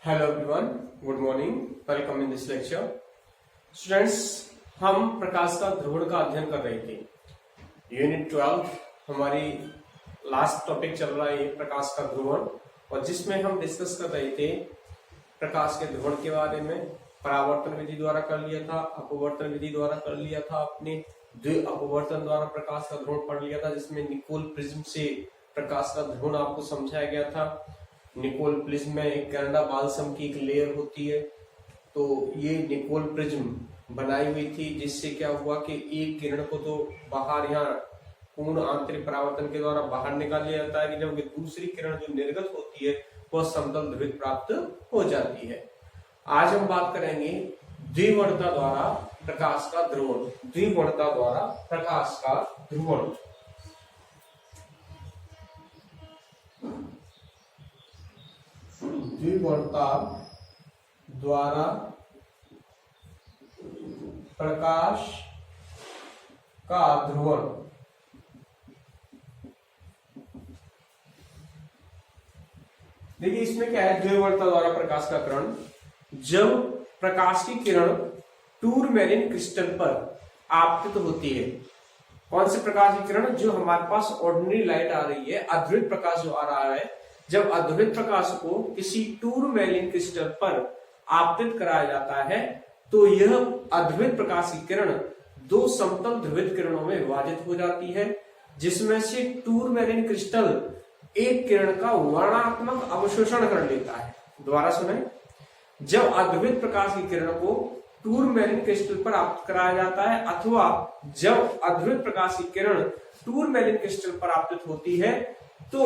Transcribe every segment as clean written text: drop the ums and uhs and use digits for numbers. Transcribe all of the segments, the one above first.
Hello everyone, good morning, welcome in this lecture. Students, हम प्रकाश का ध्रुवण का अध्ययन कर रहे थे। यूनिट 12 हमारी लास्ट टॉपिक चल रहा है प्रकाश का ध्रुवण, और जिसमें हम डिस्कस कर रहे थे प्रकाश के ध्रुवण के बारे में। परावर्तन विधि द्वारा कर लिया था, अपवर्तन विधि द्वारा कर लिया था, अपने द्वि अपवर्तन द्वारा प्रकाश का ध्रुवण पढ़ लिया था, जिसमें निकोल प्रिज्म से प्रकाश का ध्रुवण आपको समझाया गया था। निकोल प्रिज्म में एक कनाडा बाल्सम की एक लेयर होती है, तो ये निकोल प्रिज्म बनाई हुई थी, जिससे क्या हुआ कि एक किरण को तो बाहर यहाँ पूर्ण आंतरिक परावर्तन के द्वारा बाहर निकाल लिया जाता है, कि जबकि दूसरी किरण जो निर्गत होती है वह समतल ध्रुवित प्राप्त हो जाती है। आज हम बात करेंगे द्विवर्णता द्वारा प्रकाश का ध्रुवण। द्विवर्णता द्वारा प्रकाश का ध्रुवण। द्विवर्णता द्वारा प्रकाश का ध्रुवण। देखिए इसमें क्या है, द्विवर्णता द्वारा प्रकाश का किरण। जब प्रकाश की किरण टूरमैलिन क्रिस्टल पर आपतित होती है, कौन से प्रकाश की किरण? जो हमारे पास ऑर्डिनरी लाइट आ रही है, अध्रुवित प्रकाश जो आ रहा है, जब अध्रुवित प्रकाश को किसी टूरमैलिन क्रिस्टल पर आपतित कराया जाता है तो यह अध्रुवित प्रकाश की किरण दो समतल ध्रुवित किरणों में विभाजित हो जाती है, जिसमें से टूरमैलिन क्रिस्टल एक किरण का वर्णात्मक अवशोषण कर लेता है। दोबारा सुने, जब अध्रुवित प्रकाश की किरण को टूरमैलिन क्रिस्टल पर आपतित कराया जाता है, अथवा जब अध्रुवित प्रकाश की किरण टूरमैलिन क्रिस्टल पर आपतित होती है, तो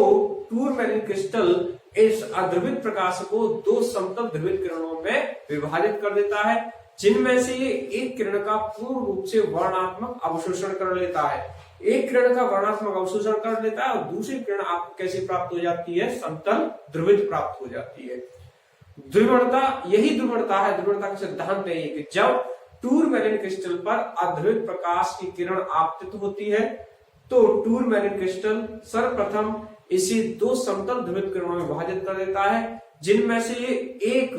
टूरमैलिन क्रिस्टल इस अध्रुवित प्रकाश को दो समतल ध्रुवित किरणों में विभाजित कर देता है, जिनमें से एक किरण का पूर्ण रूप से वर्णात्मक अवशोषण कर लेता है। एक किरण का वर्णात्मक अवशोषण कर लेता है और दूसरी किरण आपको कैसे प्राप्त हो जाती है? समतल ध्रुवित प्राप्त हो जाती है। द्विवर्णता, यही द्विवर्णता है। द्विवर्णता का सिद्धांत है कि जब टूरमैलिन क्रिस्टल पर अध्रुवित प्रकाश की किरण आपतित होती है तो टूरमैलिन क्रिस्टल सर्वप्रथम इसे दो समतल ध्रुवित किरणों में विभाजित कर देता है, जिनमें से एक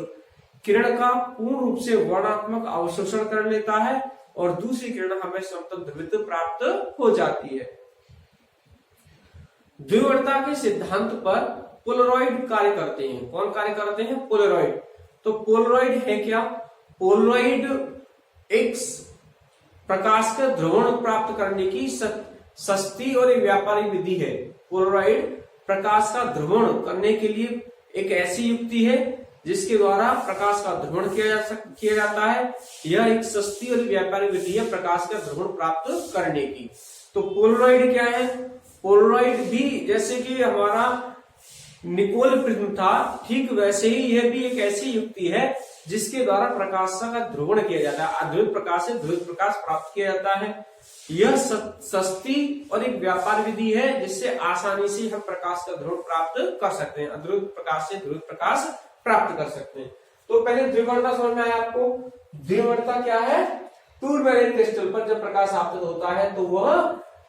किरण का पूर्ण रूप से वर्णात्मक अवशोषण कर लेता है और दूसरी किरण हमें समतल ध्रुवित प्राप्त हो जाती है। द्विवर्णता के सिद्धांत पर पोलरॉइड कार्य करते हैं। कौन कार्य करते हैं? पोलरॉइड। तो पोलरॉइड है क्या? पोलरॉइड एक प्रकाश का ध्रुवण प्राप्त करने की सस्ती और एक व्यापारी विधि है। पोलरॉइड प्रकाश का ध्रुवण करने के लिए एक ऐसी युक्ति है जिसके द्वारा प्रकाश का ध्रुवण किया जाता है। यह एक सस्ती और व्यापारी विधि है प्रकाश का ध्रुवण प्राप्त करने की। तो पोलरॉइड क्या है? पोलरॉइड भी जैसे कि हमारा निकोल प्रिज्म था, ठीक वैसे ही यह भी एक ऐसी युक्ति है जिसके द्वारा प्रकाश का ध्रुवण किया जाता है। अध्रुवित प्रकाश से ध्रुवित प्रकाश प्राप्त किया जाता है। यह सस्ती और एक व्यापार विधि है जिससे आसानी से हम प्रकाश का ध्रुवण प्राप्त कर सकते हैं। अध्रुवित प्रकाश से ध्रुवित प्रकाश प्राप्त कर सकते हैं। तो पहले द्विवर्णता समझ में आया आपको? द्विवर्णता क्या है? टूरमैलिन क्रिस्टल पर जब प्रकाश आपतित होता है तो वह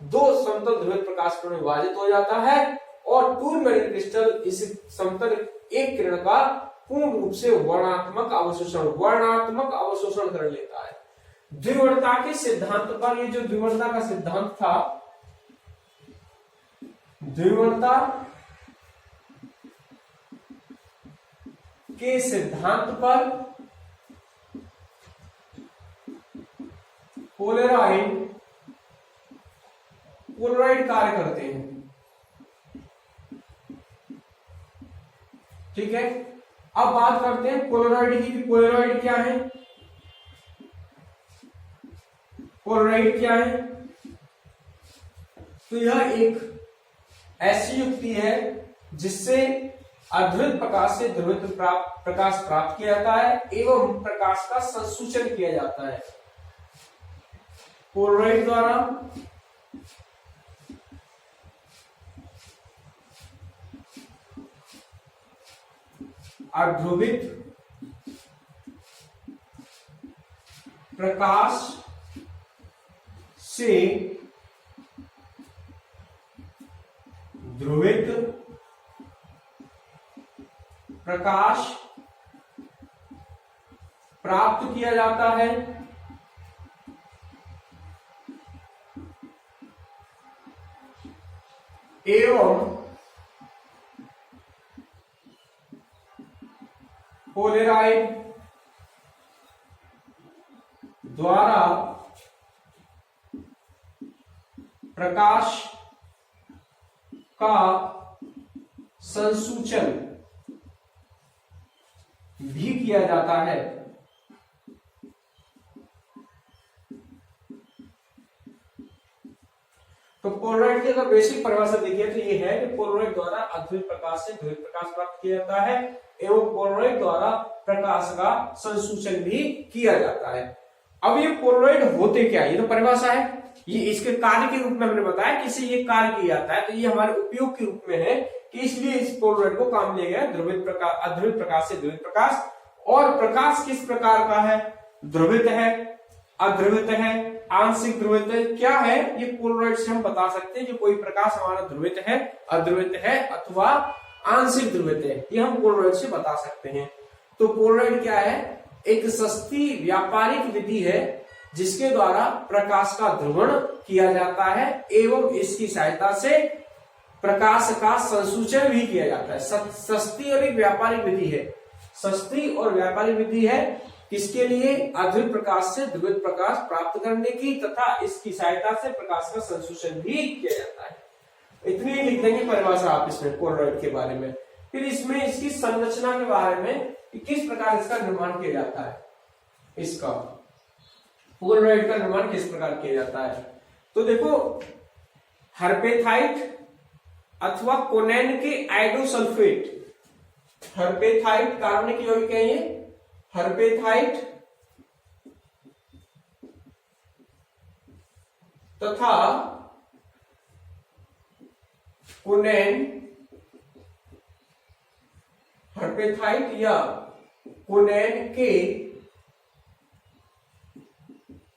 दो समतल ध्रुवित प्रकाश में विभाजित हो जाता है और टूरमैलिन क्रिस्टल इस समतल एक किरण का पूर्ण रूप से वर्णात्मक अवशोषण कर लेता है। द्विवर्णता के सिद्धांत पर, ये जो द्विवर्णता का सिद्धांत था, द्विवर्णता के सिद्धांत पर पोलरॉइड कार्य करते हैं। ठीक है, अब बात करते हैं पोलरॉइड की। पोलरॉइड क्या है? पोलरॉइड क्या है? तो यह एक ऐसी युक्ति है जिससे अध्रुवित प्रकाश से ध्रुवित प्रकाश प्राप्त किया जाता है एवं प्रकाश का संसूचन किया जाता है। पोलरॉइड द्वारा अध्रुवित प्रकाश से ध्रुवित प्रकाश प्राप्त किया जाता है एवं पोलेराइड द्वारा प्रकाश का संसूचन भी किया जाता है। तो पोलराइड की अगर बेसिक परिभाषा देखिए तो ये है कि पोलराइड द्वारा अद्वित प्रकाश से द्वित प्रकाश प्राप्त किया जाता है एवं पोलराइड द्वारा प्रकाश का संसूचन भी किया जाता है। अब ये पोलराइड होते क्या, ये तो परिभाषा है, ये इसके कार्य के रूप में हमने बताया कि इसे ये कार्य किया जाता है, तो ये हमारे उपयोग के रूप में है कि इसलिए इस पोलराइड को काम लिया गया ध्रुवित प्रकाश, अध्रुवित प्रकाश से ध्रुवित प्रकाश। और प्रकाश किस प्रकार का है, ध्रुवित है, अध्रुवित है, आंशिक ध्रुवित है, क्या है, ये पोलराइड से हम बता सकते हैं कि कोई प्रकाश हमारा ध्रुवित है, अध्रुवित है अथवा आंशिक ध्रुवित है, ये हम पोलराइड से बता सकते हैं। तो पोलराइड क्या है, एक सस्ती व्यापारिक विधि है जिसके द्वारा प्रकाश का ध्रुवण किया जाता है एवं इसकी सहायता से प्रकाश का संसूचन भी किया जाता है। सस्ती और एक व्यापारिक विधि है, सस्ती और व्यापारिक विधि है किसके लिए, अद्वित प्रकाश से ध्रुवित प्रकाश प्राप्त करने की तथा इसकी सहायता से प्रकाश का संसूचन भी किया जाता है। इतनी लिख देंगे परिभाषा आप इसमें पोलराइड के बारे में। फिर इसमें इसकी संरचना के बारे में कि किस प्रकार इसका निर्माण किया जाता है, इसका पोलराइड का निर्माण किस प्रकार किया जाता है। तो देखो हर्पेथाइट अथवा कोनेन के आइडोसल्फेट, हर्पेथाइट कार्बनिक यौगिक है ये, हर्पेथाइट तथा कोनेन, हर्पेथाइट या कोनेन के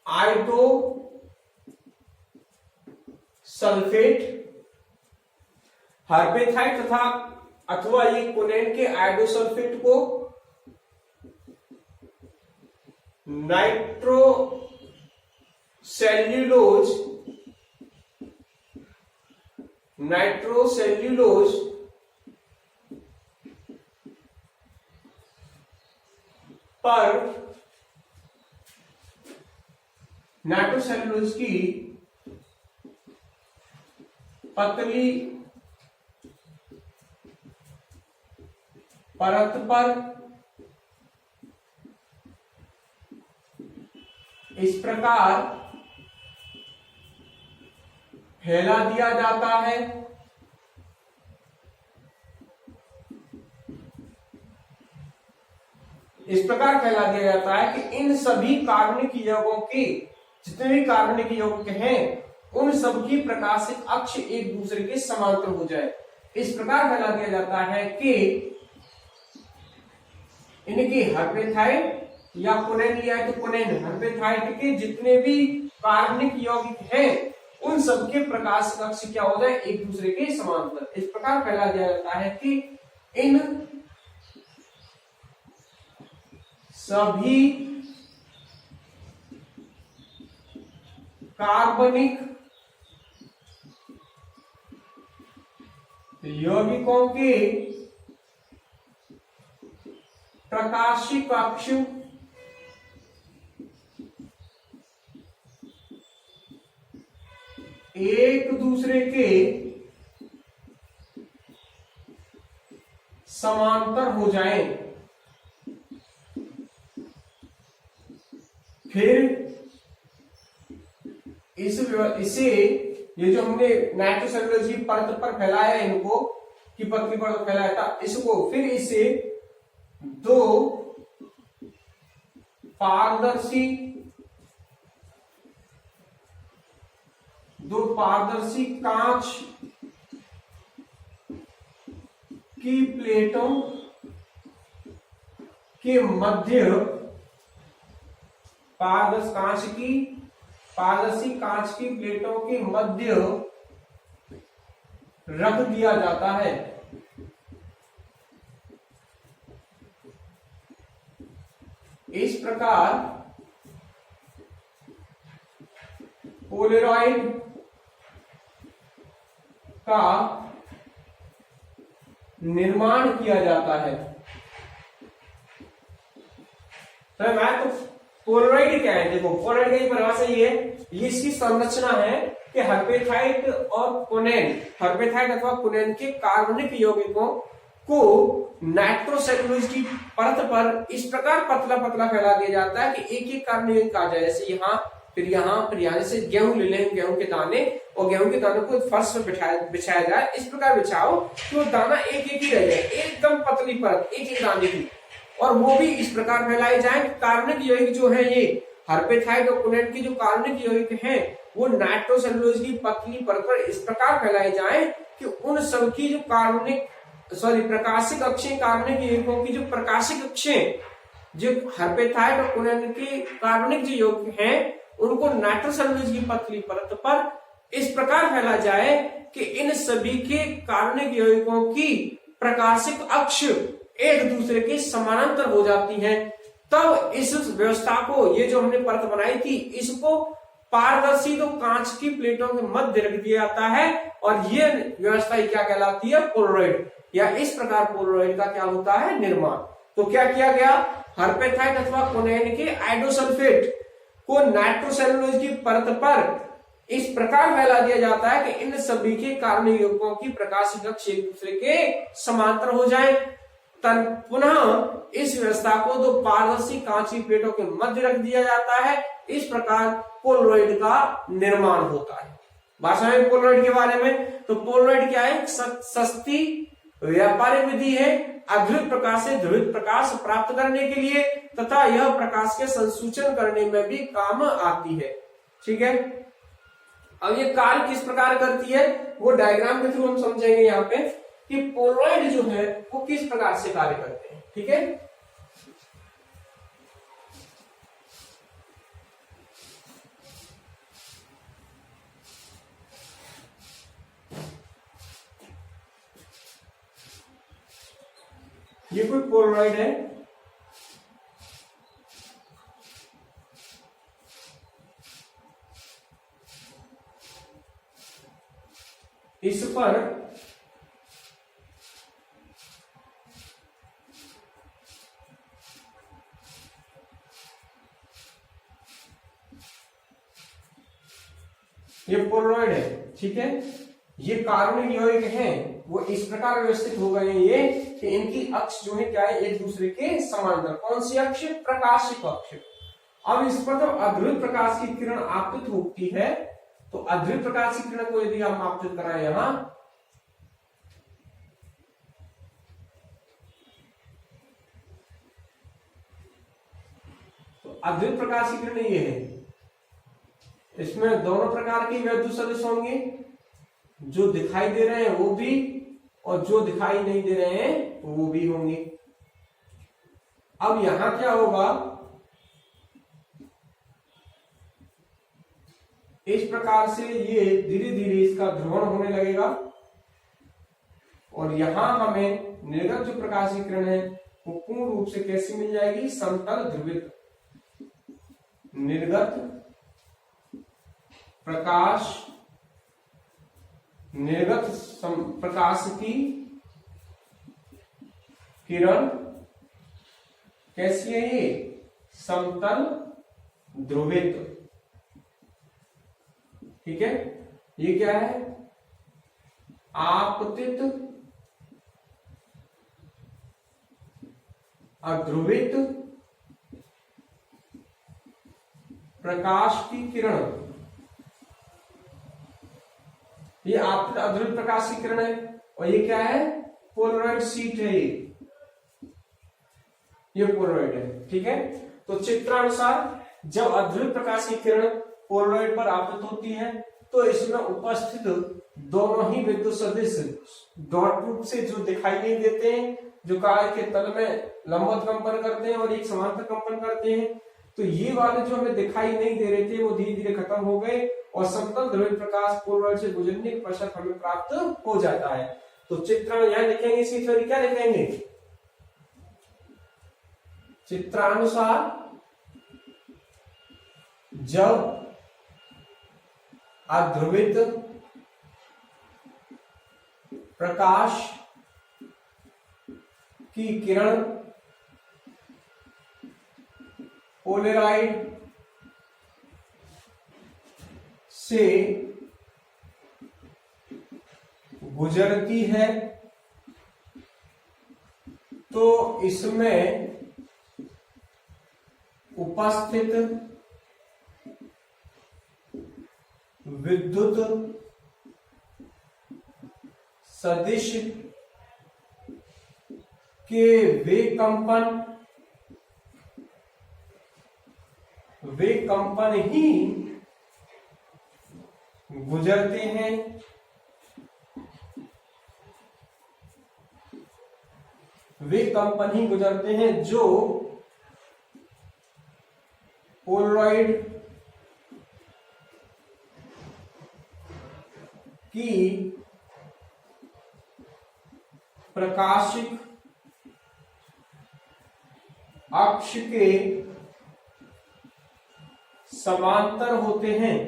आइडोसल्फेट, हर्पेथाइट तथा अथवा ये कोनेन के आइडोसल्फेट को नाइट्रोसेल्यूलोज पर, नाइट्रोसेल्यूलोज की पतली परत पर इस प्रकार फैला दिया जाता है इस प्रकार फैला दिया जाता है कि इन सभी कार्बनिक यौगों के, जितने भी कार्बनिक यौगिक हैं उन सबकी प्रकाशित अक्ष एक दूसरे के समांतर हो जाए। इस प्रकार फैला दिया जाता है कि इनकी हर्पेथाइट या कोनेन लिया है तो कोनेन, हर्पेथाइट के जितने भी कार्बनिक यौगिक हैं उन सबके प्रकाशित अक्ष क्या हो जाए, एक दूसरे के समांतर। इस प्रकार फैला दिया जाता है कि इन सभी कार्बनिक यौगिकों के प्रकाशिक अक्ष एक दूसरे के समांतर हो जाएं। फिर इसे ये जो हमने नाइट्रोसेल्यूलोज की परत पर फैलाया है, इनको की पतली परत फैलाया था, इसको फिर इसे दो पारदर्शी कांच की प्लेटों के मध्य, पारदर्शी कांच की प्लेटों के मध्य रख दिया जाता है। इस प्रकार पोलराइड का निर्माण किया जाता है। तो मैं तो पोलराइड क्या है, देखो पोलराइड की परिभाषा ये है, ये इसकी संरचना है कि हर्पेथाइट और कोनेन, हर्पेथाइट अथवा कोनेन के कार्बनिक यौगिकों को नाइट्रोसेलुलोज की परत पर इस प्रकार पतला पतला फैला दिया जाता है कि एक एक कार्बनिक यौगिक आ जाए। जैसे यहाँ फिर यहाँ से गेहूं ले लें, गेहूं के दाने, और गेहूं के दानों को फर्श पर बिछाया जाए, इस प्रकार बिछाओ कि वो दाना एक एक ही रह जाए, एकदम पतली परत एक एक दाने की, और वो भी इस प्रकार फैलाई जाए। कार्बनिक यौगिक जो है ये हर्पेथाइट और कोनेन की जो कार्बनिक यौगिक हैं वो नाइट्रोसेलुलोज की पतली परत पर इस प्रकार फैलाई जाए कि उन सब की जो प्रकाशिक अक्षें, कार्बनिक यौगिकों की जो प्रकाशिक अक्षें जो हर्पेथाइट और कोनेन के कार्बनिक जो यौगिक हैं उनको नाइट्रोसेलुलोज की पतली परत पर इस प्रकार फैला जाए कि इन सभी के कार्बनिक यौगिकों की प्रकाशिक अक्ष एक दूसरे के समानांतर हो जाती हैं। तब इस व्यवस्था को, ये जो हमने परत बनाई थी, इसको पारदर्शी तो कांच की प्लेटों के मध्य रख दिया जाता है, और ये व्यवस्था क्या कहलाती है, पोलराइड, या इस प्रकार पोलराइड का क्या होता है, निर्माण। तो क्या किया गया, हर्पेथाइट अथवा कोनेन के आइडोसल्फेट को नाइट्रोसेलुलोज की परत पर इस प्रकार फैला दिया जाता है कि इन सभी के कार्बनिक यौगिकों की प्रकाशिक अक्ष एक दूसरे के समांतर हो जाए। पुनः इस व्यवस्था को दो पारदर्शी कांच की प्लेटों के मध्य रख दिया जाता है। इस प्रकार पोलराइड का निर्माण होता है। भाषा में पोलराइड के बारे में, तो पोलराइड क्या है, सस्ती व्यापारिक विधि है अध्रुवित प्रकाश से ध्रुवित प्रकाश प्राप्त करने के लिए, तथा यह प्रकाश के संसूचन करने में भी काम आती है। ठीक है, अब ये कार्य किस प्रकार करती है वो डायग्राम के थ्रू हम समझेंगे यहाँ पे कि पोलराइड जो है वो किस प्रकार से कार्य करते हैं। ठीक है, ये कोई पोलराइड है, इस पर ये पोलराइड है। ठीक है, ये कार्बनिक यौगिक हैं वो इस प्रकार व्यवस्थित हो गए हैं ये कि इनकी अक्ष जो है क्या है, एक दूसरे के समांतर। कौन सी अक्ष, प्रकाशिक अक्ष। अब इस पर जब अध्रुवित प्रकाश की किरण आपतित होती है, तो अध्रुवित प्रकाश की किरण को यदि हम आपतित कराएं यहां, तो अध्रुवित प्रकाश की किरण ये है, इसमें दोनों प्रकार के वैद्युत सदिश होंगे, जो दिखाई दे रहे हैं वो भी, और जो दिखाई नहीं दे रहे हैं वो भी होंगे। अब यहां क्या होगा, इस प्रकार से ये धीरे धीरे इसका ध्रुवण होने लगेगा, और यहां हमें निर्गत जो प्रकाश की किरण है वो पूर्ण रूप से कैसी मिल जाएगी, समतल ध्रुवित। निर्गत प्रकाश, निर्गत प्रकाश की किरण कैसी है, ये समतल ध्रुवित। ठीक है, ये क्या है, आपतित अध्रुवित प्रकाश की किरण, ये आपतित अध्रुवित प्रकाश की किरण है, और ये क्या है, पोलराइड शीट है, ये पोलराइड है। ठीक है, तो चित्रानुसार जब अध्रुवित प्रकाश की किरण पोलराइड पर आपतित होती है तो इसमें उपस्थित दोनों ही विद्युत सदिश डॉट रूप से जो दिखाई नहीं देते हैं, जो कागज के तल में लंबवत कंपन करते हैं और एक समांतर कंपन करते हैं, तो ये वाले जो हमें दिखाई नहीं दे रहे थे वो धीरे धीरे खत्म हो गए, और समतल ध्रुवित प्रकाश पोलराइड से गुजरने के पश्चात हमें प्राप्त हो जाता है। तो चित्रण यहां लिखेंगे, इसकी थ्योरी क्या लिखेंगे, चित्रानुसार जब अध्रुवित प्रकाश की किरण पोलराइड से गुजरती है तो इसमें उपस्थित विद्युत सदिश के वे कंपन ही गुजरते हैं जो पोलराइड की प्रकाशिक अक्ष के समांतर होते हैं।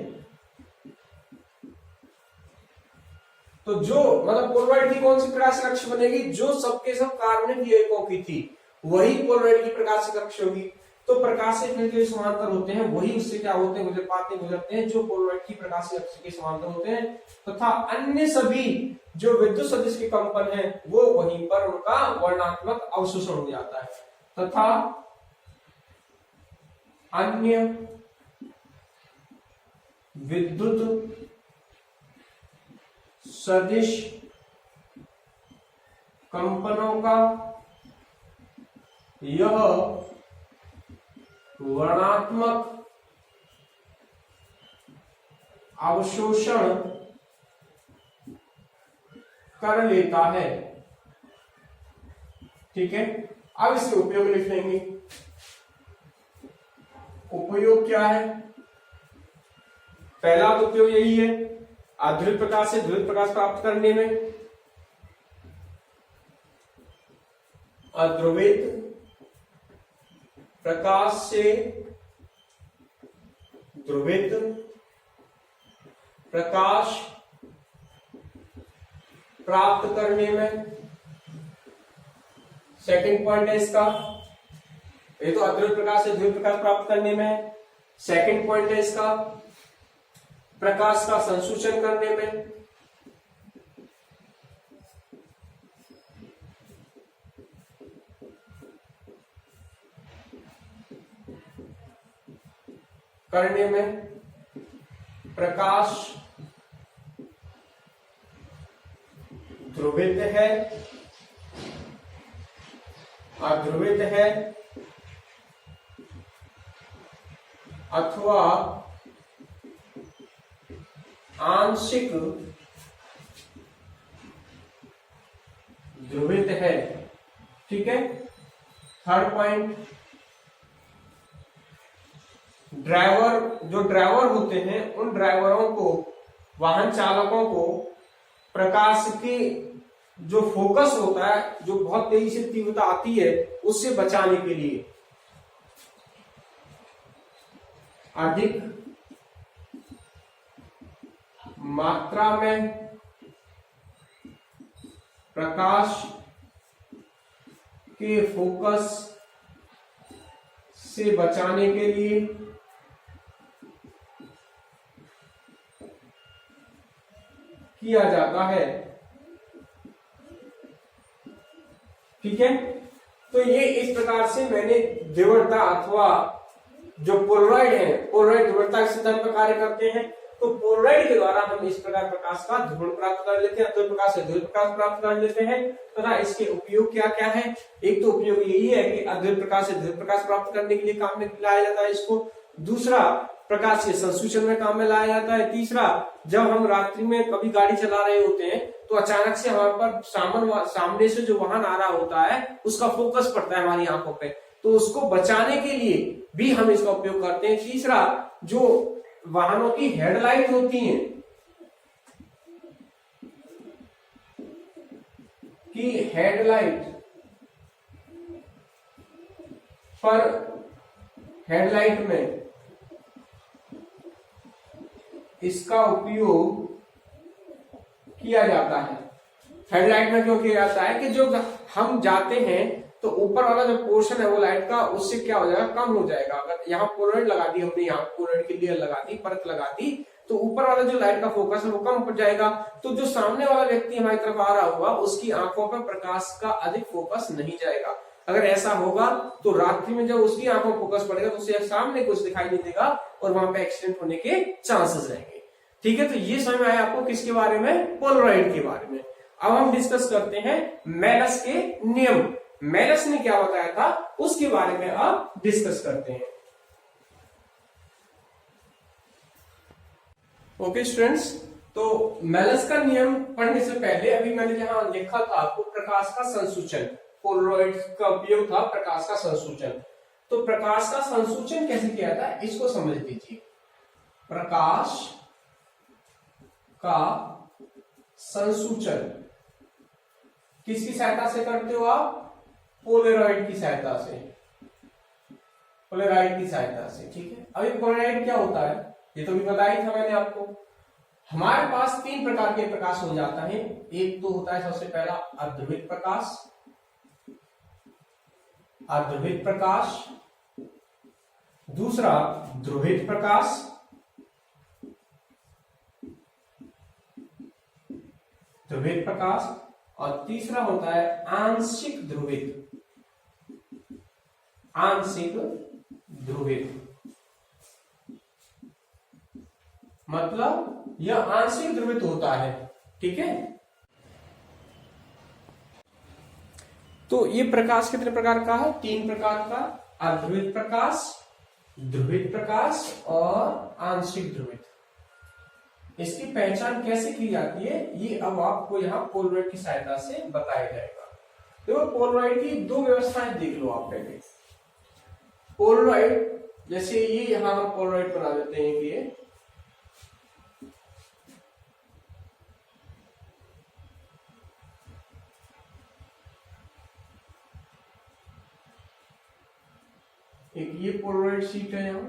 तो जो मतलब पोलराइड की कौन सी प्रकाशिक अक्ष बनेगी, जो सबके सब कार्बनिक यौगिकों की थी वही पोलराइड की प्रकाशिक अक्ष होगी। तो प्रकाशिक जो समांतर होते हैं वही उससे क्या होते हैं, गुजरते हैं जो पोलराइड की प्रकाशिक अक्ष के समांतर होते हैं, तथा अन्य सभी जो विद्युत सदिश के कंपन है वो वहीं पर उनका वर्णात्मक अवशोषण हो जाता है, तथा अन्य विद्युत सदिश कंपनों का यह वर्णात्मक अवशोषण कर लेता है। ठीक है, अब इसके उपयोग लिख लेंगे। उपयोग क्या है? पहला तो उपयोग यही है, अध्रुवित प्रकाश से ध्रुवित प्रकाश प्राप्त करने में। अध्रुवित प्रकाश से ध्रुवित प्रकाश प्राप्त करने में। सेकंड पॉइंट है इसका, ये तो अध्रुवित प्रकाश से ध्रुवित प्रकाश प्राप्त करने में। सेकंड पॉइंट है इसका, प्रकाश का संसूचन करने में। प्रकाश ध्रुवित है, अध्रुवित है अथवा आंशिक ध्रुवित है। ठीक है। थर्ड पॉइंट, जो ड्राइवर होते हैं उन ड्राइवरों को, वाहन चालकों को प्रकाश की जो फोकस होता है, जो बहुत तेजी से तीव्रता आती है, उससे बचाने के लिए अधिक मात्रा में प्रकाश के फोकस से बचाने के लिए किया जाता है। ठीक है, तो ये इस प्रकार से मैंने ध्रुवता अथवा जो पोलराइड है, पोलराइड ध्रुवता के सिद्धांत पर कार्य करते हैं। तो पोलराइड के द्वारा हम इस प्रकार प्रकाश का ध्रुवण प्राप्त कर लेते हैं, अध्रुव प्रकाश से ध्रुव प्रकाश प्राप्त कर लेते हैं। तथा इसके उपयोग क्या क्या है? एक तो उपयोग यही है कि अध्रुव प्रकाश से ध्रुव प्रकाश प्राप्त करने के लिए काम में लाया जाता है इसको। दूसरा, प्रकाश के संसूचन में काम में लाया जाता है। तीसरा, जब हम रात्रि में कभी गाड़ी चला रहे होते हैं तो अचानक से हमारे पर सामने से जो वाहन आ रहा होता है उसका फोकस पड़ता है हमारी आंखों पे, तो उसको बचाने के लिए भी हम इसका उपयोग करते हैं। तीसरा, जो वाहनों की हेडलाइट होती हैं कि हेडलाइट पर हेडलाइट में इसका उपयोग किया जाता है। हेडलाइट में क्यों किया जाता है कि जो हम जाते हैं तो ऊपर वाला जो पोर्शन है वो लाइट का उससे क्या हो जाएगा, कम हो जाएगा। अगर यहाँ पोलराइड लगा दी हमने, यहाँ पोलराइड की लेयर लगा दी, परत लगा दी, तो ऊपर वाला जो लाइट का फोकस है वो कम हो जाएगा। तो जो सामने वाला व्यक्ति हमारी तरफ आ रहा होगा उसकी आंखों पर प्रकाश का अधिक फोकस नहीं जाएगा। अगर ऐसा होगा तो रात्रि में जब उसकी आंखों में फोकस पड़ेगा तो उसे सामने कुछ दिखाई नहीं देगा और वहां पे एक्सीडेंट होने के चांसेस रहेंगे। ठीक है, तो ये समझ में आया आपको किसके बारे में, पोलराइड के बारे में। अब हम डिस्कस करते हैं मेलस के नियम। मेलस ने क्या बताया था उसके बारे में अब डिस्कस करते हैं। ओके स्टूडेंट्स, तो मेलस का नियम पढ़ने से पहले अभी मैंने जहां लिखा था आपको प्रकाश का संसूचन, पोलराइड का उपयोग था प्रकाश का संसूचन। तो प्रकाश का संसूचन कैसे किया था इसको समझ लीजिए। प्रकाश का संसूचन किसकी सहायता से करते हो आप, पोलराइड की सहायता से, पोलराइड की सहायता से। ठीक है, अभी पोलराइड क्या होता है ये तो भी बताया था मैंने आपको। हमारे पास तीन प्रकार के प्रकाश हो जाता है। एक तो होता है सबसे पहला अर्धवृत्त प्रकाश, अर्धवृत्त प्रकाश, दूसरा ध्रुवित प्रकाश, ध्रुवित प्रकाश, और तीसरा होता है आंशिक ध्रुवित, आंशिक ध्रुवित। मतलब यह आंशिक ध्रुवित होता है। ठीक है, तो ये प्रकाश कितने प्रकार का है, तीन प्रकार का, अर्धवृत्त प्रकाश, ध्रुवित प्रकाश और आंशिक ध्रुवित। इसकी पहचान कैसे की जाती है ये अब आपको यहाँ पोलराइड की सहायता से बताया जाएगा। देखो पोलराइड की दो व्यवस्थाएं देख लो आप पहले। पोलराइड जैसे ये यहां हम पोलराइड बना देते हैं कि एक ये पोलराइड शीट है यहां,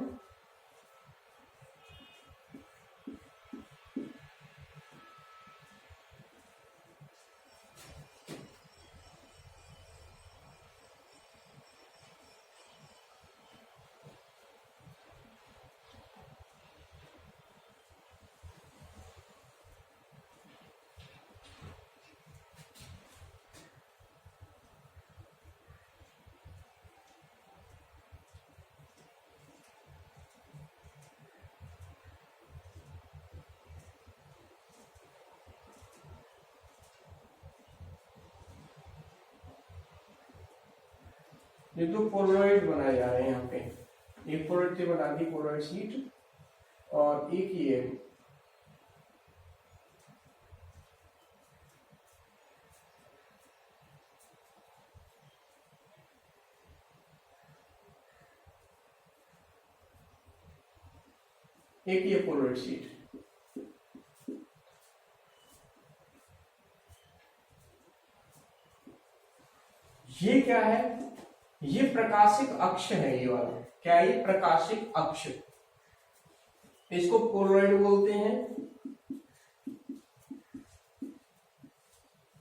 ये दो पोलराइड बनाए जा रहे हैं यहाँ पे। एक पोलराइड से बना दी पोलराइड शीट और एक ही है एक ये पोलराइड शीट। ये क्या है, ये प्रकाशिक अक्ष है। ये वाला क्या है, ये प्रकाशिक अक्ष, इसको पोलराइड बोलते हैं।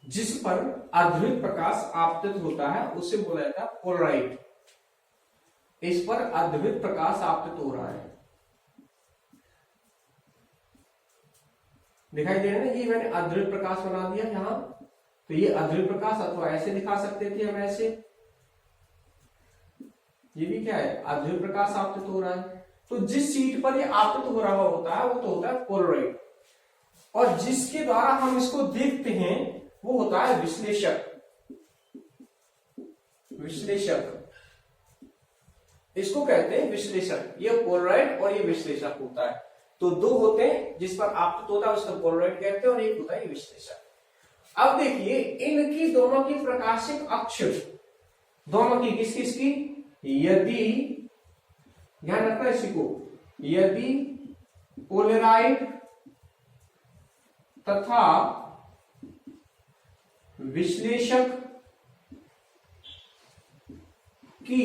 जिस पर अर्धवृत्त प्रकाश आपतित होता है उसे बोला जाता है पोलराइड। इस पर अर्धवृत्त प्रकाश आपतित हो रहा है, दिखाई दे रहा है ना। ये मैंने अर्धवृत्त प्रकाश बना दिया यहां, तो ये अर्धवृत्त प्रकाश अथवा ऐसे दिखा सकते थे हम, ऐसे। ये भी क्या है, अर्धवृत्त प्रकाश आपतित हो रहा है। तो जिस शीट पर ये आपतित हो रहा होता है वो तो होता है पोलराइड, और जिसके द्वारा हम इसको देखते हैं वो होता है विश्लेषक। विश्लेषक इसको कहते हैं विश्लेषक। ये पोलराइड और ये विश्लेषक होता है। तो दो होते हैं, जिस पर आपतित होता है उसको पोलराइड कहते हैं, और एक होता है विश्लेषक। अब देखिए इनकी दोनों की प्रकाशिक अक्ष, दोनों की किस किस की, यदि ध्यान रखना इसी को, यदि पोलराइड तथा विश्लेषक की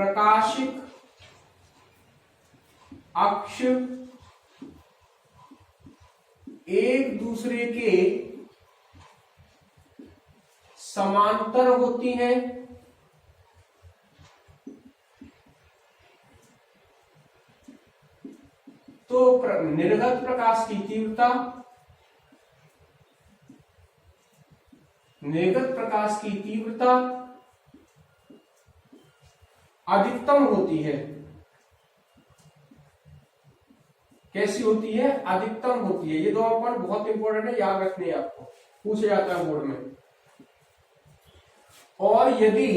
प्रकाशिक अक्ष एक दूसरे के समांतर होती हैं, तो निर्गत प्रकाश की तीव्रता, निर्गत प्रकाश की तीव्रता अधिकतम होती है। कैसी होती है? अधिकतम होती है। ये दो पॉइंट बहुत इंपॉर्टेंट है, याद रखने हैं, आपको पूछा जाता है बोर्ड में। और यदि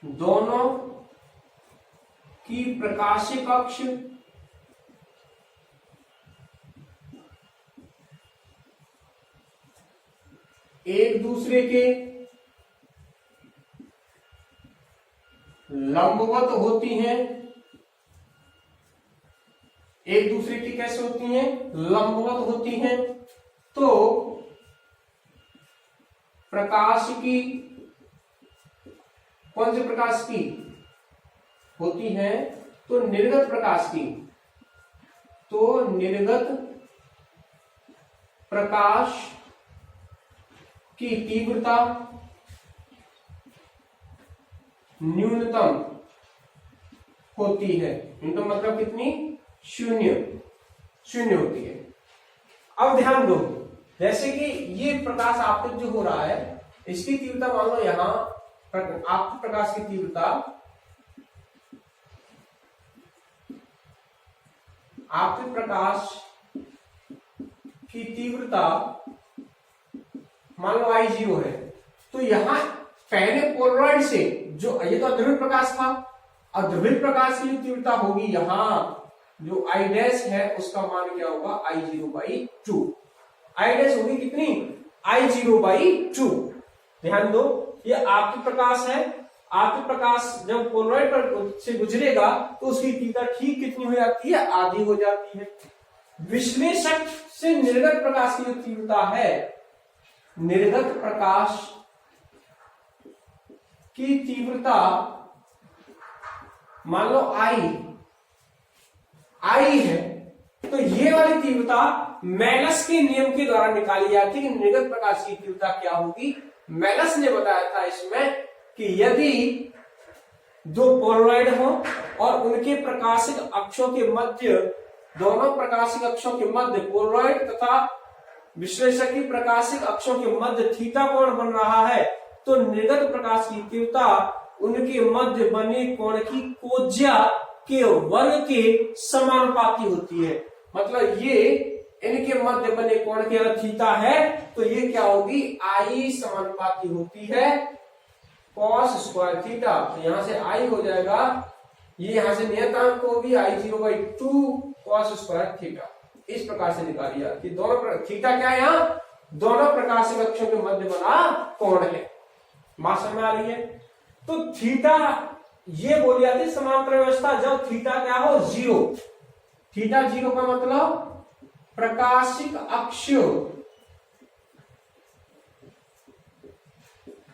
दोनों की प्रकाशिक अक्ष एक दूसरे के लंबवत होती हैं, एक दूसरे की कैसे होती हैं? लंबवत होती हैं, तो प्रकाश की, कौन से प्रकाश की होती है? तो निर्गत प्रकाश की। तो निर्गत प्रकाश की तीव्रता न्यूनतम होती है। न्यूनतम मतलब कितनी? शून्य होती है। अब ध्यान दो, जैसे कि ये प्रकाश आपतित जो हो रहा है, इसकी तीव्रता मान लो यहां आपतित प्रकाश की तीव्रता, आपतित प्रकाश की तीव्रता मान लो I0 है। तो यहां पहले पोलराइड से जो, ये तो अध्रुवित प्रकाश था, अध्रुवित प्रकाश की तीव्रता होगी यहां जो I डैश है, उसका मान क्या होगा? I0/2। I डैश होगी कितनी? I0/2। ध्यान दो, ये आपतित प्रकाश है। आपतित प्रकाश जब पोलराइड पर से गुजरेगा तो उसकी तीव्रता ठीक कितनी हो जाती है? आधी हो जाती है। विश्लेषक से निर्गत प्रकाश की जो तीव्रता है, निर्गत प्रकाश की तीव्रता मान लो I है, तो ये वाली तीव्रता मेलस के नियम के द्वारा निकाली जाती है कि निर्गत प्रकाश की तीव्रता क्या होगी। मेलस ने बताया था इसमें कि यदि दो पोलराइड हो और उनके प्रकाशिक अक्षों के मध्य, दोनों प्रकाशिक अक्षों के मध्य पोलराइड तथा विश्लेषक की प्रकाशिक अक्षों के मध्य थीटा कोण बन रहा है, तो निर्गत प्रकाश की तीव्रता उनके मध्य बने कोण की कोज्या के वर्ग के समानुपाती होती है। मतलब ये इनके मध्य बने कोण के अगर थीटा है तो ये क्या होगी? I समानुपाती होती है cos स्क्वायर थीटा। तो यहां से I हो जाएगा, ये यहां से नियतांक होगी I0/2 cos स्क्वायर थीटा। इस प्रकार से निकाली जाती है। दोनों थीटा क्या है? यहाँ दोनों प्रकाशिक अक्षों के मध्य बना कोण है। बात समझ में आ रही है? तो थीटा ये बोली जाती है समांतर व्यवस्था जब थीटा क्या हो? 0। थीटा 0 का मतलब प्रकाशिक अक्ष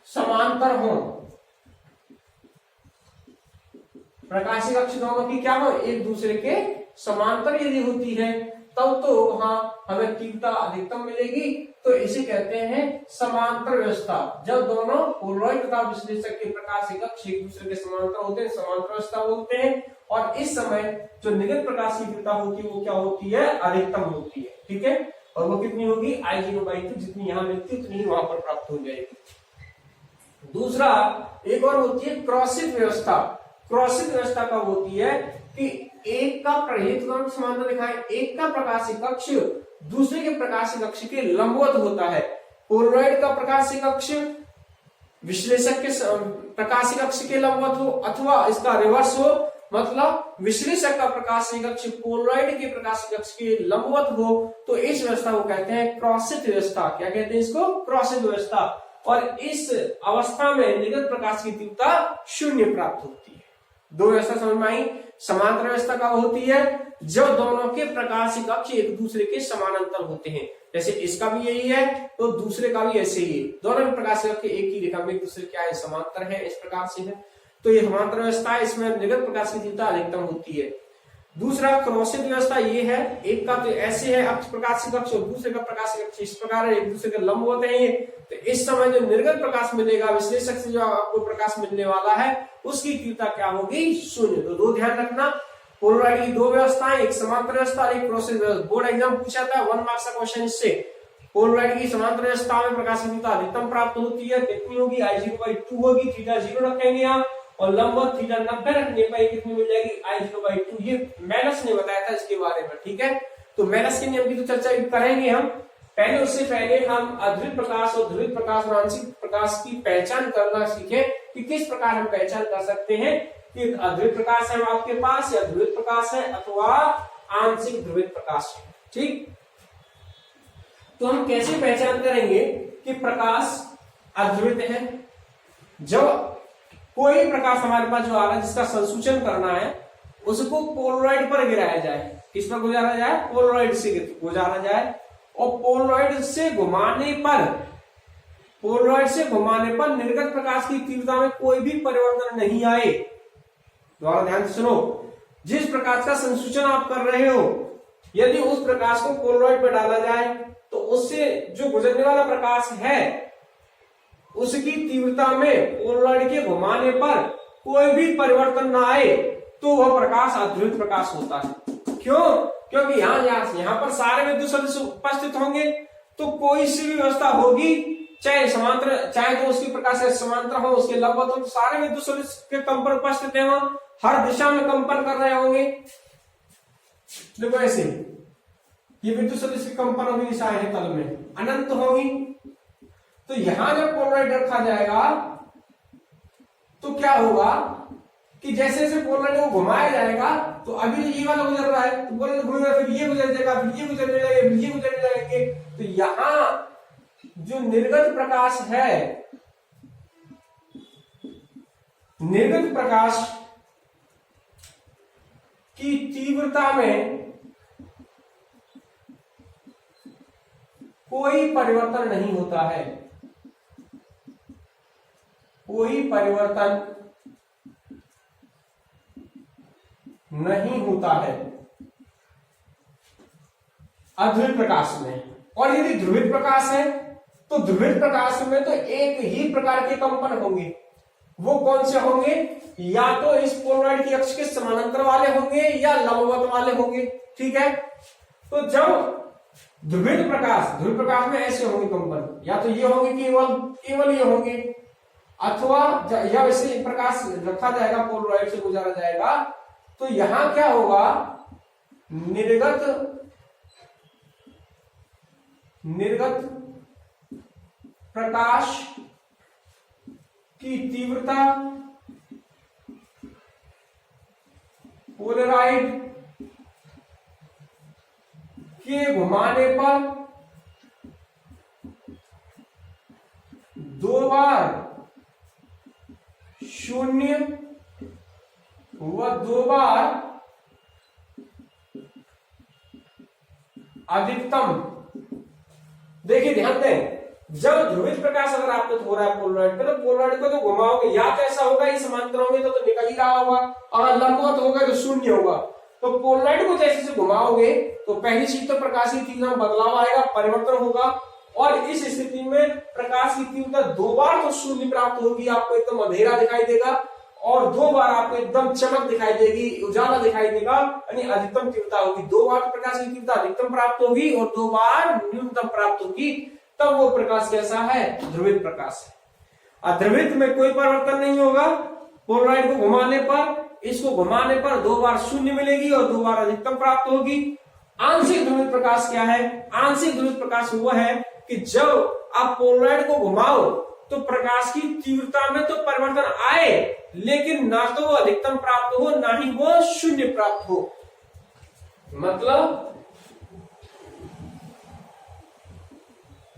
समांतर हो, प्रकाशिक अक्ष दोनों की क्या हो? एक दूसरे के समांतर यदि होती है तब तो वहां हमें तीव्रता अधिकतम मिलेगी। तो इसे कहते हैं समांतर व्यवस्था। जब दोनों पोलराइड तथा विश्लेषक के प्रकाशिक अक्ष एक दूसरे के समांतर होते हैं, समांतर व्यवस्था बोलते हैं। और इस समय जो निर्गत प्रकाश की तीव्रता होती है वो क्या होती है? अधिकतम होती है। ठीक है, और वो कितनी होगी? I0/2। जितनी यहां मिलती है उतनी वहां पर प्राप्त हो जाएगी। दूसरा एक और होती है क्रॉसित व्यवस्था। क्रॉसित व्यवस्था कब होती है? कि एक का समांतर दिखाएं, एक का प्रकाशिक अक्ष दूसरे के प्रकाशिक अक्ष के लंबवत होता है। पोलराइड का प्रकाशिक अक्ष विश्लेषक के प्रकाशिक अक्ष के लंबवत हो, अथवा इसका रिवर्स हो, मतलब विश्लेषक का प्रकाशिक अक्ष पोलराइड के प्रकाशिक अक्ष के लंबवत हो, तो इस व्यवस्था को कहते हैं क्रॉसित व्यवस्था। क्या कहते हैं इसको? क्रॉसित व्यवस्था। और इस अवस्था में निर्गत प्रकाश की तीव्रता 0 प्राप्त होती है। दो व्यवस्था समझ में आई। समांतर व्यवस्था कब होती है? जब दोनों के प्रकाशिक अक्ष एक दूसरे के समानांतर होते हैं। जैसे इसका भी यही है तो दूसरे का भी ऐसे ही है, दोनों में प्रकाश के एक ही रेखा में एक दूसरे क्या है, समांतर है, इस प्रकार से है। तो ये समांतर व्यवस्था है, इसमें निर्गत प्रकाश की तीव्रता अधिकतम होती है। दूसरा क्रॉसिंग व्यवस्था ये है, एक का तो ऐसे है अक्ष प्रकाश कक्ष और दूसरे का प्रकाश कक्ष इस प्रकार है, एक दूसरे के लंब होते हैं। तो इस समय जो निर्गत प्रकाश मिलेगा विश्लेषक से जो आपको प्रकाश मिलने वाला है उसकी तीव्रता क्या होगी, शून्य। तो दो ध्यान रखना, पोलराइड की दो व्यवस्थाएं, एक समांतर व्यवस्था एक क्रॉसिंग व्यवस्था। बोर्ड एग्जाम पूछा था 1 मार्क्स का क्वेश्चन इससे। पोलराइड की समांतर व्यवस्था में प्रकाश की तीव्रता अधिकतम प्राप्त होती है, कितनी होगी, I0/2 होगी, थीटा 0 रखेंगे यहाँ और लंबवत थीटा 90 रखने पर कितनी मिल जाएगी, I0/2। ये मैनस ने बताया था इसके बारे में, ठीक है। तो मैनस के नियम की तो चर्चा करेंगे हम, पहले उससे पहले हम अध्रुवित प्रकाश और ध्रुवित प्रकाश और आंशिक प्रकाश की पहचान करना सीखे कि किस प्रकार हम पहचान कर सकते हैं कि अध्रुवित प्रकाश है आपके पास या ध्रुवित प्रकाश है अथवा आंशिक ध्रुवित प्रकाश है, ठीक। तो हम कैसे पहचान करेंगे कि प्रकाश अध्रुवित है। जब कोई प्रकाश हमारे पास जो आ रहा है जिसका संसूचन करना है उसको पोलराइड पर गिराया जाए, किस पर गुजारा जाए, पोलराइड से गुजारा जाए और पोलराइड से घुमाने पर निर्गत प्रकाश की तीव्रता में कोई भी परिवर्तन नहीं आए। दोबारा ध्यान से सुनो, जिस प्रकाश का संसूचन आप कर रहे हो यदि उस प्रकाश को पोलराइड पर डाला जाए तो उससे जो गुजरने वाला प्रकाश है उसकी तीव्रता में पोलराइड के घुमाने पर कोई भी परिवर्तन ना आए तो वह प्रकाश अध्रुवित प्रकाश होता है। क्यों, क्योंकि यहाँ पर सारे विद्युत सदिश उपस्थित होंगे तो कोई सी भी व्यवस्था होगी, चाहे समांतर, चाहे तो उसकी प्रकाश समांतर हो उसके लंबवत हो, तो सारे विद्युत सदिश के कंपन उपस्थित है, वहां हर दिशा में कंपन कर रहे होंगे। देखो ऐसे ये विद्युत सदिश की कंपनों की दिशाएं हैं तल में अनंत होगी। तो यहां जब पोलराइड रखा जाएगा तो क्या होगा कि जैसे जैसे पोलराइड को घुमाया जाएगा तो अभी ये वाला गुजर रहा है तो पोलराइड घूमेगा, फिर ये गुजर जाएगा, फिर ये गुजरने लगेगा, फिर ये गुजरने लगेंगे। तो यहां जो निर्गत प्रकाश है, निर्गत प्रकाश की तीव्रता में कोई परिवर्तन नहीं होता है, कोई परिवर्तन नहीं होता है अध्रुवित प्रकाश में। और यदि ध्रुवित प्रकाश है तो ध्रुवित प्रकाश में तो एक ही प्रकार के कंपन होंगे। वो कौन से होंगे, या तो इस पोलराइड की अक्ष के समानांतर वाले होंगे या लंबवत वाले होंगे, ठीक है। तो जब ध्रुवित प्रकाश में ऐसे होंगे कंपन, या तो ये होंगे केवल ये होंगे, अथवा या वैसे प्रकाश रखा जाएगा पोलराइड से गुजारा जाएगा तो यहां क्या होगा, निर्गत प्रकाश की तीव्रता पोलराइड के घुमाने पर 2 बार शून्य व 2 बार अधिकतम। देखिए ध्यान दें, जब ध्रुवित प्रकाश अगर आपको हो रहा है पोलराइड पे तो पोलराइड को तो घुमाओगे, या तो ऐसा होगा ये समांतर होंगे तो निकल ही रहा होगा, और लंबवत होगा तो शून्य होगा। तो पोलराइड को जैसे से घुमाओगे तो पहली चीज तो प्रकाश की तीव्रता में बदलाव आएगा, परिवर्तन होगा, और इस स्थिति में प्रकाश की तीव्रता 2 बार तो शून्य प्राप्त होगी, आपको एकदम अंधेरा दिखाई देगा, और 2 बार आपको एकदम चमक दिखाई देगी, उजाला दिखाई देगा, यानी अधिकतम तीव्रता होगी। 2 बार प्रकाश की तीव्रता अधिकतम प्राप्त होगी और 2 बार न्यूनतम प्राप्त होगी, तब वो प्रकाश कैसा है, ध्रुवित प्रकाश है। अध्रुवित में कोई परिवर्तन नहीं होगा, पोलराइड को घुमाने पर, इसको घुमाने पर 2 बार शून्य मिलेगी और 2 बार अधिकतम प्राप्त होगी। आंशिक ध्रुवित प्रकाश क्या है, आंशिक ध्रुवित प्रकाश वो है कि जब आप पोलराइड को घुमाओ तो प्रकाश की तीव्रता में तो परिवर्तन आए, लेकिन ना तो वो अधिकतम प्राप्त हो ना ही वो शून्य प्राप्त हो। मतलब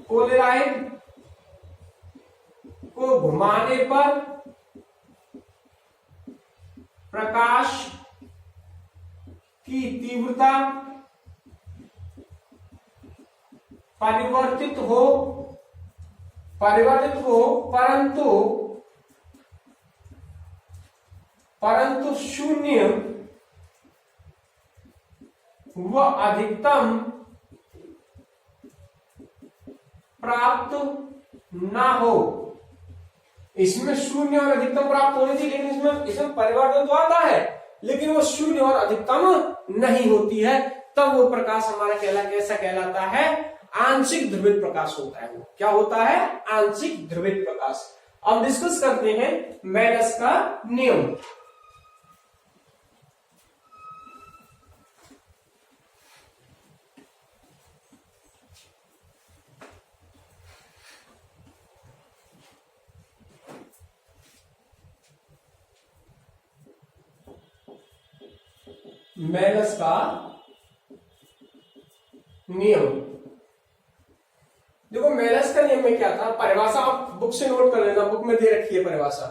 पोलराइड को घुमाने पर प्रकाश की तीव्रता परिवर्तित हो परंतु शून्य व अधिकतम प्राप्त ना हो। इसमें शून्य और अधिकतम प्राप्त होनी थी, लेकिन इसमें परिवर्तन तो आता है, लेकिन वो शून्य और अधिकतम नहीं होती है। तब वो प्रकाश हमारा कैसा कहलाता है? आंशिक ध्रुवित प्रकाश होता है। वो क्या होता है? आंशिक ध्रुवित प्रकाश। अब डिस्कस करते हैं मेलस का नियम। मेलस का नियम। देखो मेलस का नियम में क्या था, परिभाषा आप बुक से नोट कर लेना, बुक में दे रखी है परिभाषा।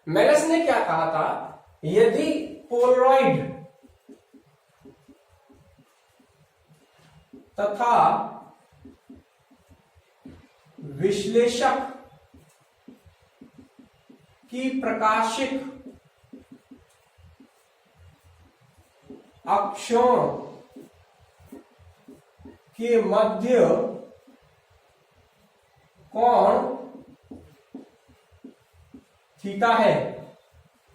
मेलस ने क्या कहा था, यदि पोलरॉइड तथा विश्लेषक की प्रकाशिक अक्षों के मध्य कोण थीटा है,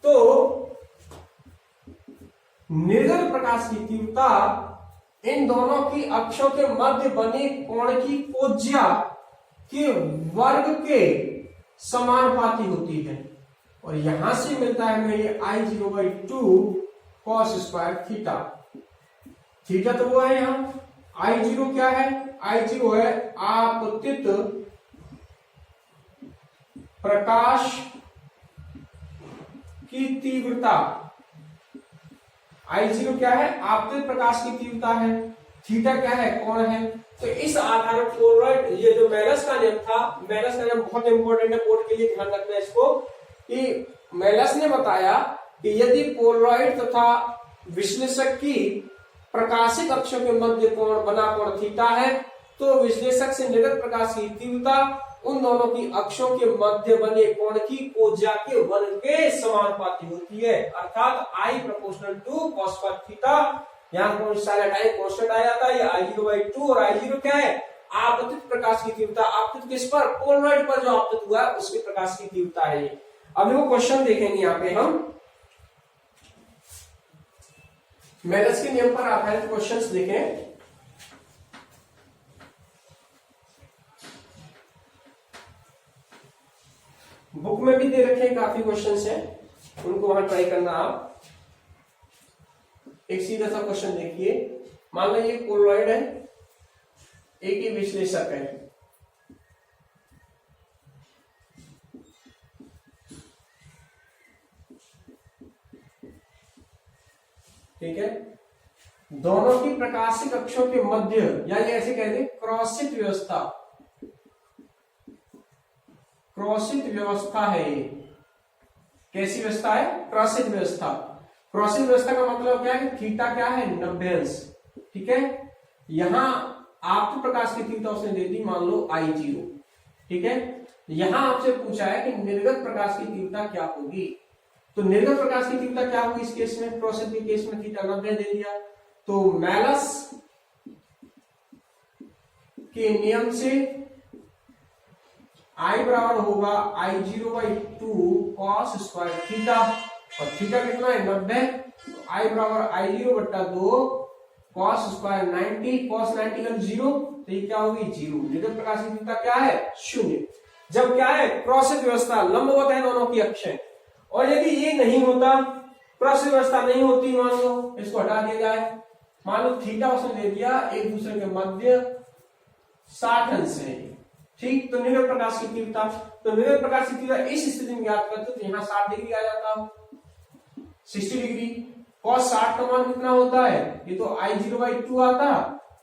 तो निर्गत प्रकाश की तीव्रता इन दोनों की अक्षों के मध्य बने कोण की कोज्या के वर्ग के समानुपाती होती है। और यहां से मिलता है हमें ये I0/2 cos square theta. Theta तो वो है यहां, I0 क्या है? I0 है आपतित प्रकाश की तीव्रता। I0 क्या है? आपतित प्रकाश की तीव्रता है। थीटा क्या है? कोण है। तो इस आधार पर पोलरॉइड, ये जो मेलस का नियम था, मेलस का नियम बहुत इंपॉर्टेंट है कोड के लिए, ध्यान रखना है इसको, कि मेलस ने बताया कि यदि पोलरॉइड तथा विश्लेषक की प्रकाशिक अक्षों के मध्य कोण बना कोण थीटा है, तो विश्लेषक से निर्गत प्रकाश की तीव्रता उन दोनों की अक्षों के मध्य बने कोण की कोज्या के वर्ग के समानुपाती होती है। अर्थात I ∝ cos थीटा, यहाँ कांस्टेंट आ जाता है, ये I0/2 और I0 क्या है? आपतित प्रकाश की तीव्रता। आपतित किस पर? पोलरॉइड पर जो आपतित हुआ है उसके प्रकाश की तीव्रता है ये। अब वो क्वेश्चन देखेंगे यहाँ पे हम, मेलस के नियम पर आधारित क्वेश्चंस देखें। बुक में भी दे रखे हैं काफी क्वेश्चंस हैं, उनको वहां ट्राई करना आप। एक सीधा सा क्वेश्चन देखिए, मान लो ये पोलरॉइड है, एक ही विश्लेषक है, ठीक है। दोनों की प्रकाशिक अक्षों के मध्य, यानी ऐसे कहते क्रॉसित व्यवस्था, क्रॉसित व्यवस्था है ये। कैसी व्यवस्था है? क्रॉसित व्यवस्था। क्रॉसित व्यवस्था का मतलब क्या है? थीटा क्या है? 90 अंश, ठीक है। यहां आपको प्रकाश की तीव्रता उसने दे दी, मान लो I0, ठीक है। यहां आपसे पूछा है कि निर्गत प्रकाश की तीव्रता क्या होगी, तो निर्गत प्रकाश की तीव्रता क्या होगी इस केस में? क्रॉसित के केस में थीटा 90 दे दिया, तो मेलस के नियम से I बराबर होगा I0/2 cos स्क्वायर थीटा, और थीटा कितना है? 90, तो I बराबर I0/2 cos स्क्वायर 90, cos 90 का 0, तो ये क्या होगी? 0। निर्गत प्रकाश की तीव्रता क्या है? 0। जब क्या है? क्रॉसित व्यवस्था, लंबवत है दोनों की अक्षें। और यदि ये नहीं होता, क्रॉसित व्यवस्था नहीं होती, मान लो इसको हटा दिया जाए, मान लो थीटा उसने दे दिया एक दूसरे के मध्य 60 अंश है, ठीक। तो निर्गत प्रकाश की तीव्रता, तो निर्गत प्रकाश की तीव्रता इस स्थिति में ज्ञात करते तो यहाँ 60 डिग्री आ जाता, 60 डिग्री। cos 60 का मान कितना होता है? ये तो I0/2 आता,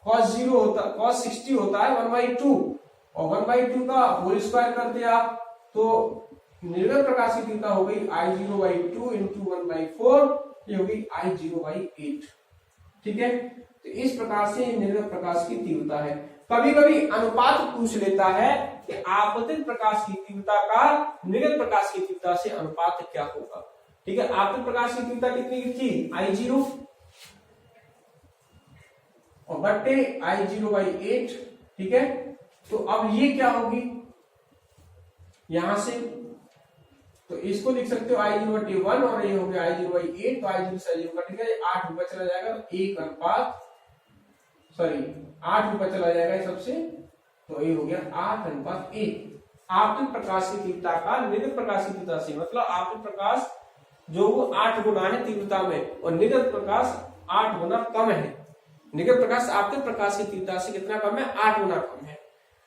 cos 0 होता, cos 60 होता है 1/2, और 1/2 का होल स्क्वायर करते आप, तो निर्गत प्रकाश की तीव्रता हो गई I0/2 इंटू 1/4, ये होगी I0/8, ठीक है। तो इस प्रकार से निर्गत प्रकाश की तीव्रता है। कभी कभी अनुपात पूछ लेता है कि आपतित प्रकाश की तीव्रता का निर्गत प्रकाश की तीव्रता से अनुपात क्या होगा। ठीक है, आपतित प्रकाश की तीव्रता कितनी थी, I0 और बट्टे I0/8। ठीक है, तो अब ये क्या होगी यहां से, तो इसको लिख सकते हो I0/1 और ये हो गया I0/8, तो I0 से I0 कट गया, 8 ऊपर चला जाएगा तो 8 ऊपर चला जाएगा ये सबसे, तो ये हो गया 8:1। आपतित प्रकाश की तीव्रता का निर्गत प्रकाश की तीव्रता से, मतलब आपतित प्रकाश जो वो 8 गुना है तीव्रता में और निर्गत प्रकाश 8 गुना कम है। निर्गत प्रकाश आपतित प्रकाश की तीव्रता से कितना कम है, 8 गुना कम है।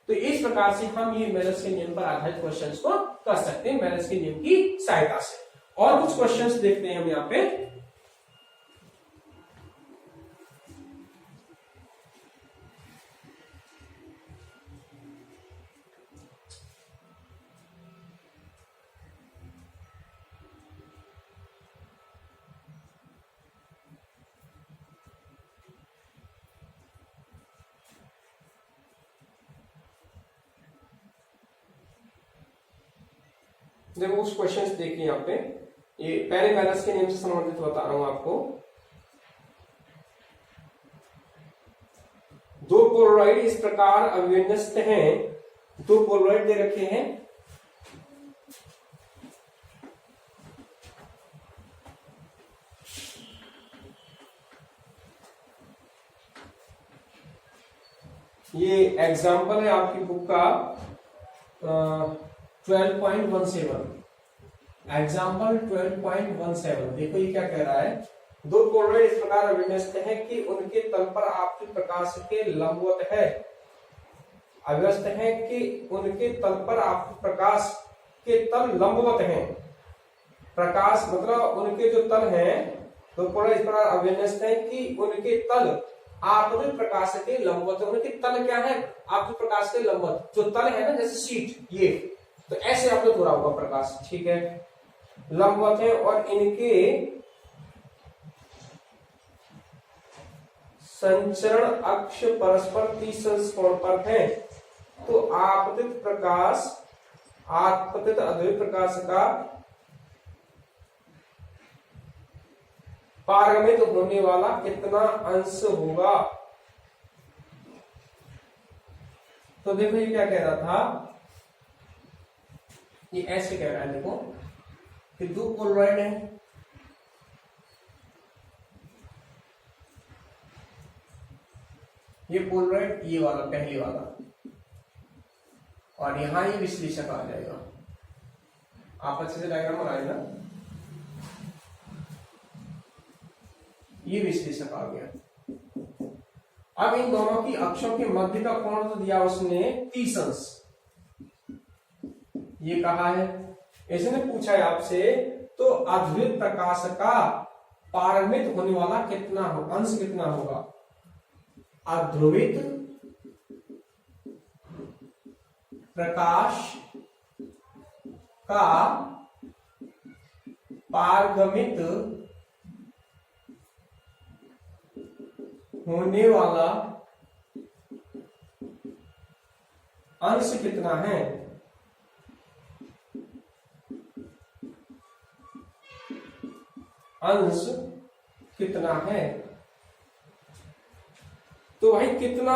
तो इस प्रकार से हम ये मेलस के नियम पर आधारित क्वेश्चंस को कर सकते हैं मेलस के नियम की सहायता से। और कुछ क्वेश्चंस देखते हैं हम यहाँ पे। देखो कुछ क्वेश्चंस देखिए यहाँ पे, ये पहले मेलस के नियम से संबंधित बता रहा हूं आपको। दो पोलराइड इस प्रकार अविन्यस्त हैं, दो पोलराइड दे रखे हैं, ये एग्जाम्पल है आपकी बुक का 12.17, एग्जाम्पल 12.17। देखो ये क्या कह रहा है, दो पोलराइड इस प्रकार अविन्यस्त है कि उनके तल पर आपतित प्रकाश के लंबवत है, अव्यस्त है कि उनके तल पर आपतित प्रकाश के तल लंबवत हैं। प्रकाश मतलब उनके जो तल हैं, दो पोलराइड इस प्रकार अविन्यस्त है कि उनके तल आपतित प्रकाश के लंबवत है। उनके तल क्या है, आपतित प्रकाश के लंबवत, जो तल है ना जैसे शीट, ये तो ऐसे आपने हो रहा होगा प्रकाश, ठीक है, लंबवत है और इनके संचरण अक्ष परस्पर 30 अंश कोण पर है। तो आपतित प्रकाश, आपतित अध्रुवित प्रकाश का पारगमित होने वाला कितना अंश होगा। तो देखो ये क्या कह रहा था, ये ऐसे कह रहा है, देखो कि दो पोलराइड है, ये पोलराइड ये वाला पहले वाला, और यहां ये विश्लेषक आ जाएगा। आप अच्छे से डायग्राम बनाएगा, ये विश्लेषक आ गया। अब इन दोनों की अक्षों के मध्य का कोण तो दिया उसने 30 अंश, ये कहा है, इसने पूछा है आपसे, तो अध्रुवित प्रकाश का पारगमित होने वाला कितना हो, अंश कितना होगा। अध्रुवित प्रकाश का पारगमित होने वाला अंश कितना है। अंश कितना है, तो भाई कितना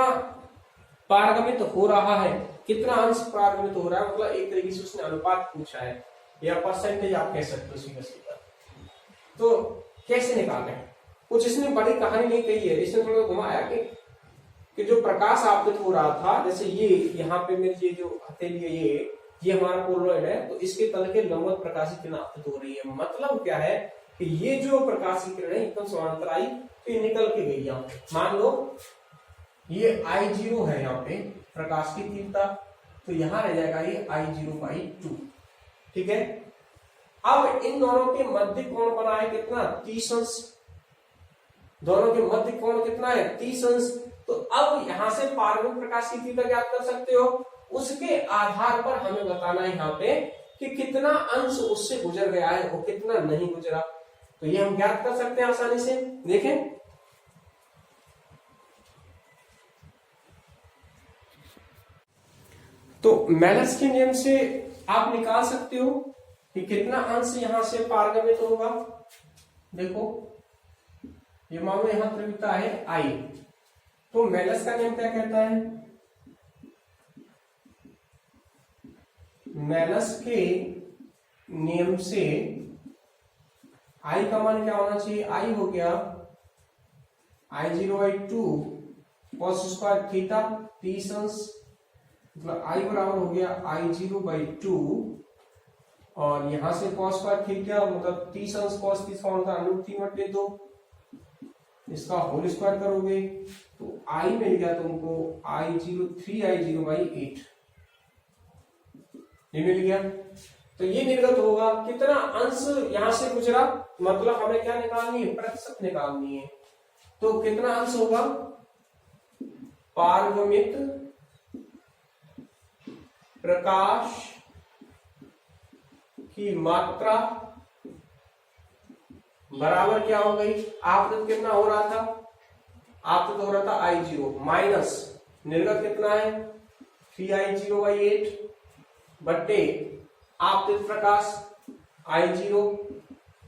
पारगमित हो रहा है, कितना अंश पारगमित हो रहा है, मतलब एक तरीके से उसने अनुपात पूछा है या परसेंटेज आप कह सकते हो सीधा। तो कैसे निकालें, कुछ इसने बड़ी कहानी नहीं कही है, इसने थोड़ा घुमाया कि जो प्रकाश आपतित हो रहा था, जैसे ये यहाँ पे मेरी ये जो हथेली है, ये हमारा पोलराइड है, तो इसके तल के लंबवत प्रकाश की किरण आपतित हो रही है। मतलब क्या है कि ये जो प्रकाश की किरण है एकदम समानांतर आई, तो ये निकल के गई यहाँ पे। मान लो ये I0 है यहाँ पे प्रकाश की तीव्रता, तो यहां रह जाएगा ये I0/2, ठीक है। अब इन दोनों के मध्य कोण बना है कितना, 30 अंश, दोनों के मध्य कोण कितना है, 30 अंश। तो अब यहां से पारगमित प्रकाश की तीव्रता ज्ञात कर सकते हो, उसके आधार पर हमें बताना है यहाँ पे कि कितना अंश उससे गुजर गया है और कितना नहीं गुजरा। तो ये हम ज्ञात कर सकते हैं आसानी से। देखें तो मेलस के नियम से आप निकाल सकते हो कि कितना अंश यहां से पारगमित होगा। देखो ये मान लो यहां तीव्रता है आई, तो मेलस का नियम क्या कहता है, मेलस के नियम से आई का मान क्या होना चाहिए, आई हो गया I0/2 cos स्क्वायर थीटा 30 अंश, मतलब आई बराबर हो गया I0/2 और यहां से cos स्क्वायर थीटा मतलब 30 अंश cos 30 का मतलब √3/2, इसका होल स्क्वायर करोगे तो I मिल गया तुमको I0 ये मिल गया। तो ये निर्गत होगा, कितना अंश यहां से गुजरा, मतलब हमें क्या निकालनी है, प्रतिशत निकालनी है। तो कितना अंश होगा, पारगमित प्रकाश की मात्रा बराबर क्या हो गई, आपतन कितना हो रहा था, आपतन हो रहा था I0 माइनस निर्गत कितना है 3I0/8 बट्टे आपतित प्रकाश I0,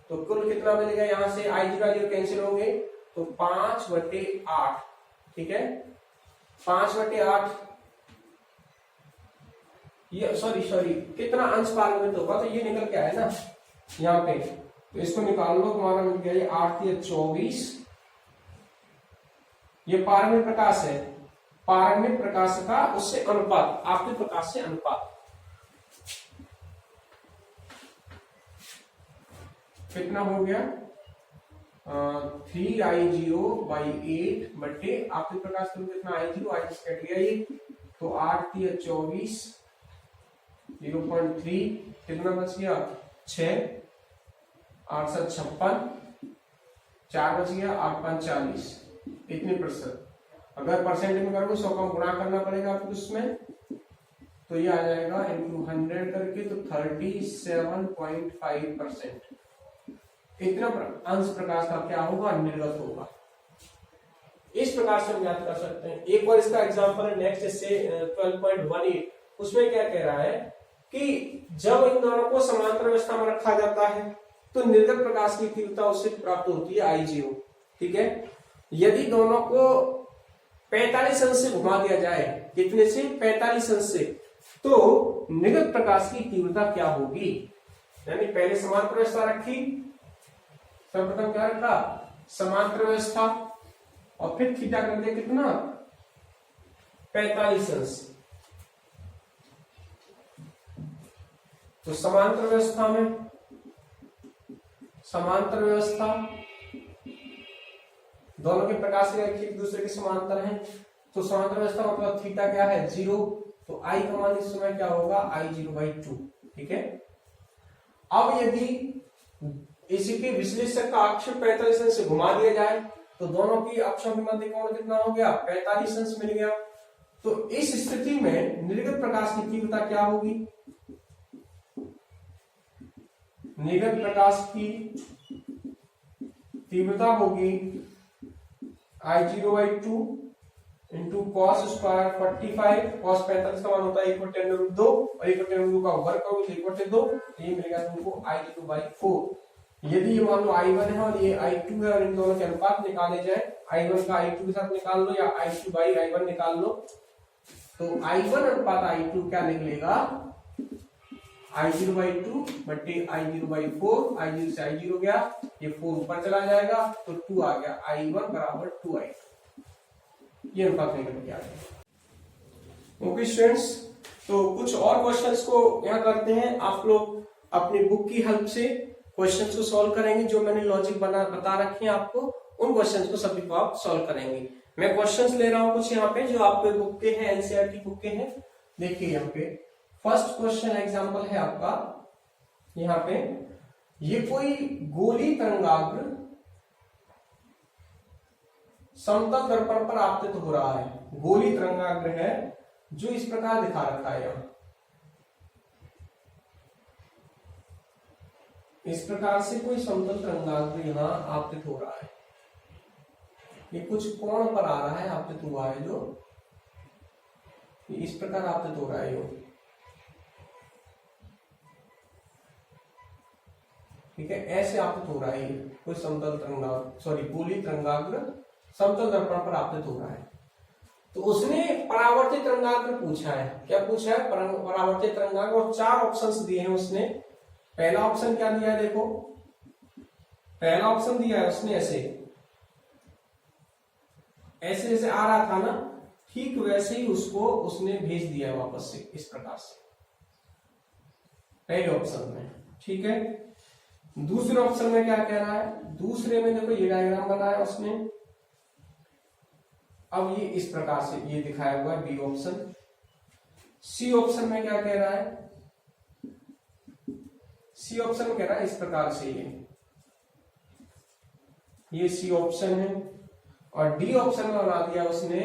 तो कुल कितना मिलेगा, यहां से I0 कैंसिल होंगे तो 5/8, ठीक है 5/8, ये सॉरी कितना अंश पारगमित होगा, तो ये निकल के आया ना यहाँ पे, तो इसको निकाल लो, तुम्हारा मिल गया ये 8×3 = 24, ये पारगमित प्रकाश है, पारगमित प्रकाश का उससे अनुपात, आपतित प्रकाश से अनुपात कितना हो गया 3I0/8 बट्टे आपतित प्रकाश कितना I0 कट गया ये, तो 8×3 = 24, 0.3 कितना बच गया 6, 8×7 = 56, 4 बच गया, 8×5 = 40, इतने प्रतिशत। अगर परसेंट में करोगे 100 का गुणा करना पड़ेगा आपको उसमें, तो ये आ जाएगा × 100 करके, तो 37.5%, इतना अंश प्रकाश का क्या होगा, निर्गत होगा। इस प्रकार से हम ज्ञात कर सकते हैं। एक और इसका एग्जांपल है नेक्स्ट, जैसे 12.18, उसमें क्या कह रहा है कि जब इन दोनों को समांतर अवस्था में रखा जाता है तो निर्गत प्रकाश की तीव्रता उससे प्राप्त होती है I0, ठीक है। यदि दोनों को 45 अंश से घुमा दिया जाए, कितने से 45 अंश से, तो निर्गत प्रकाश की तीव्रता क्या होगी, यानी पहले समांतर अवस्था रखी, सर्वप्रथम क्या रखा समांतर अवस्था, और फिर थीटा कर दिया कितना 45 अंश, तो समांतर व्यवस्था दोनों के प्रकाश की एक दूसरे के समांतर हैं, तो समांतर व्यवस्था मतलब थीटा क्या है 0, तो I का मान इस समय क्या होगा I0/2, ठीक है। अब यदि इसी के विश्लेषक का अक्ष 45 अंश से घुमा दिया जाए तो दोनों की अक्षों के मध्य कोण कितना हो गया 45 अंश मिल गया। तो इस स्थिति में निर्गत प्रकाश की तीव्रता क्या होगी, निर्गत प्रकाश की तीव्रता होगी I0/2 into cos square 45, cos 45 का मान होता है 1/10√2 और 1/10√2 का वर्ग करो 1/2, ये मिलेगा तुमको I0/4। यदि ये मान लो I1 है और ये I2 है और इन दोनों के अनुपात निकाले जाए, I1 का I2 के साथ निकाल लो या I2/I1 निकाल लो, तो I1 अनुपात I2 क्या निकलेगा I0/2 बट्टे I0/4, I0 से I0 गया, ये 4 ऊपर चला जाएगा तो 2 आ गया, I1 = 2I2, ये अनुपात निकल के आ गया। ओके स्टूडेंट्स, तो कुछ और क्वेश्चंस को यहाँ करते हैं। आप लोग अपनी बुक की हेल्प से क्वेश्चंस को सॉल्व करेंगे, जो मैंने लॉजिक बता रखे हैं आपको, उन क्वेश्चंस को सभी को आप सॉल्व करेंगे। मैं क्वेश्चंस ले रहा हूँ कुछ यहाँ पे जो आपके बुक के हैं, एनसीईआरटी बुक के हैं। देखिए यहाँ पे फर्स्ट क्वेश्चन एग्जांपल है आपका, यहाँ पे ये कोई गोली तरंगाग्र समतल दर्पण पर आपतित हो रहा है, गोली तरंगाग्र है जो इस प्रकार दिखा रखा है यहाँ, इस प्रकार से कोई समतल तरंगाग्र यहाँ आपतित हो रहा है, ये कुछ कोण पर आ रहा है, आपतित हुआ है जो इस प्रकार आपतित हो रहा है। ठीक है, ऐसे आपतित हो रहा है, कोई समतल तरंगाग्र सॉरी गोलीय तरंगाग्र समतल दर्पण पर आपतित हो रहा है। तो उसने परावर्तित तरंगाग्र पूछा है, क्या पूछा है, परावर्तित तरंगाग्र, और 4 ऑप्शंस दिए हैं उसने। पहला ऑप्शन क्या दिया है, देखो पहला ऑप्शन दिया है उसने ऐसे ऐसे जैसे आ रहा था ना, ठीक वैसे ही उसको उसने भेज दिया है वापस से इस प्रकार से, पहले ऑप्शन में। ठीक है, दूसरे ऑप्शन में क्या कह रहा है, दूसरे में देखो ये डायग्राम बनाया उसने, अब ये इस प्रकार से ये दिखाया हुआ है बी ऑप्शन। सी ऑप्शन में क्या कह रहा है, सी ऑप्शन में कह रहा है इस प्रकार से ये सी ऑप्शन है, और डी ऑप्शन में बना दिया उसने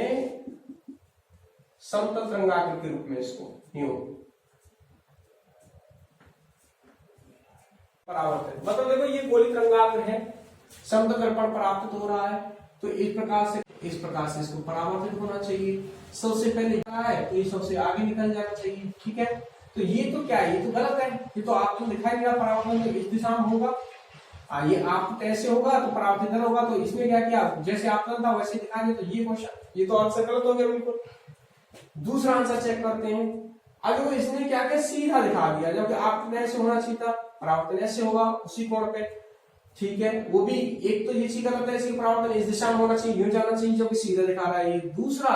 समतल तरंगाग्र के रूप में इसको न्यू परावर्तित। मतलब देखो ये गोलीय तरंगाग्र है, समतल दर्पण पर आपतित हो रहा है, तो इस प्रकार से इसको परावर्तित होना चाहिए। सबसे पहले क्या है, तो ये सबसे आगे निकल जाना चाहिए। ठीक है, तो ये तो क्या है, ये तो गलत है, ये तो आपको दिखाई दिया परावर्तन तो इस दिशा में होगा, ये आप ऐसे होगा तो परावर्तित होगा, तो इसमें क्या किया, जैसे आपतन था वैसे दिखा दिया, तो ये क्वेश्चन, ये तो आंसर गलत हो गया बिल्कुल। दूसरा आंसर चेक करते हैं, अब वो इसने क्या किया, सीधा दिखा दिया, जबकि आपतन ऐसे होना चाहिए था, परावर्तन ऐसे होगा उसी कोण पे। ठीक है, वो भी एक तो ये चीज गलत है, इसकी परावर्तन इस दिशा में होना चाहिए, यूं जाना चाहिए, जो कि सीधा दिखा रहा है। ये दूसरा,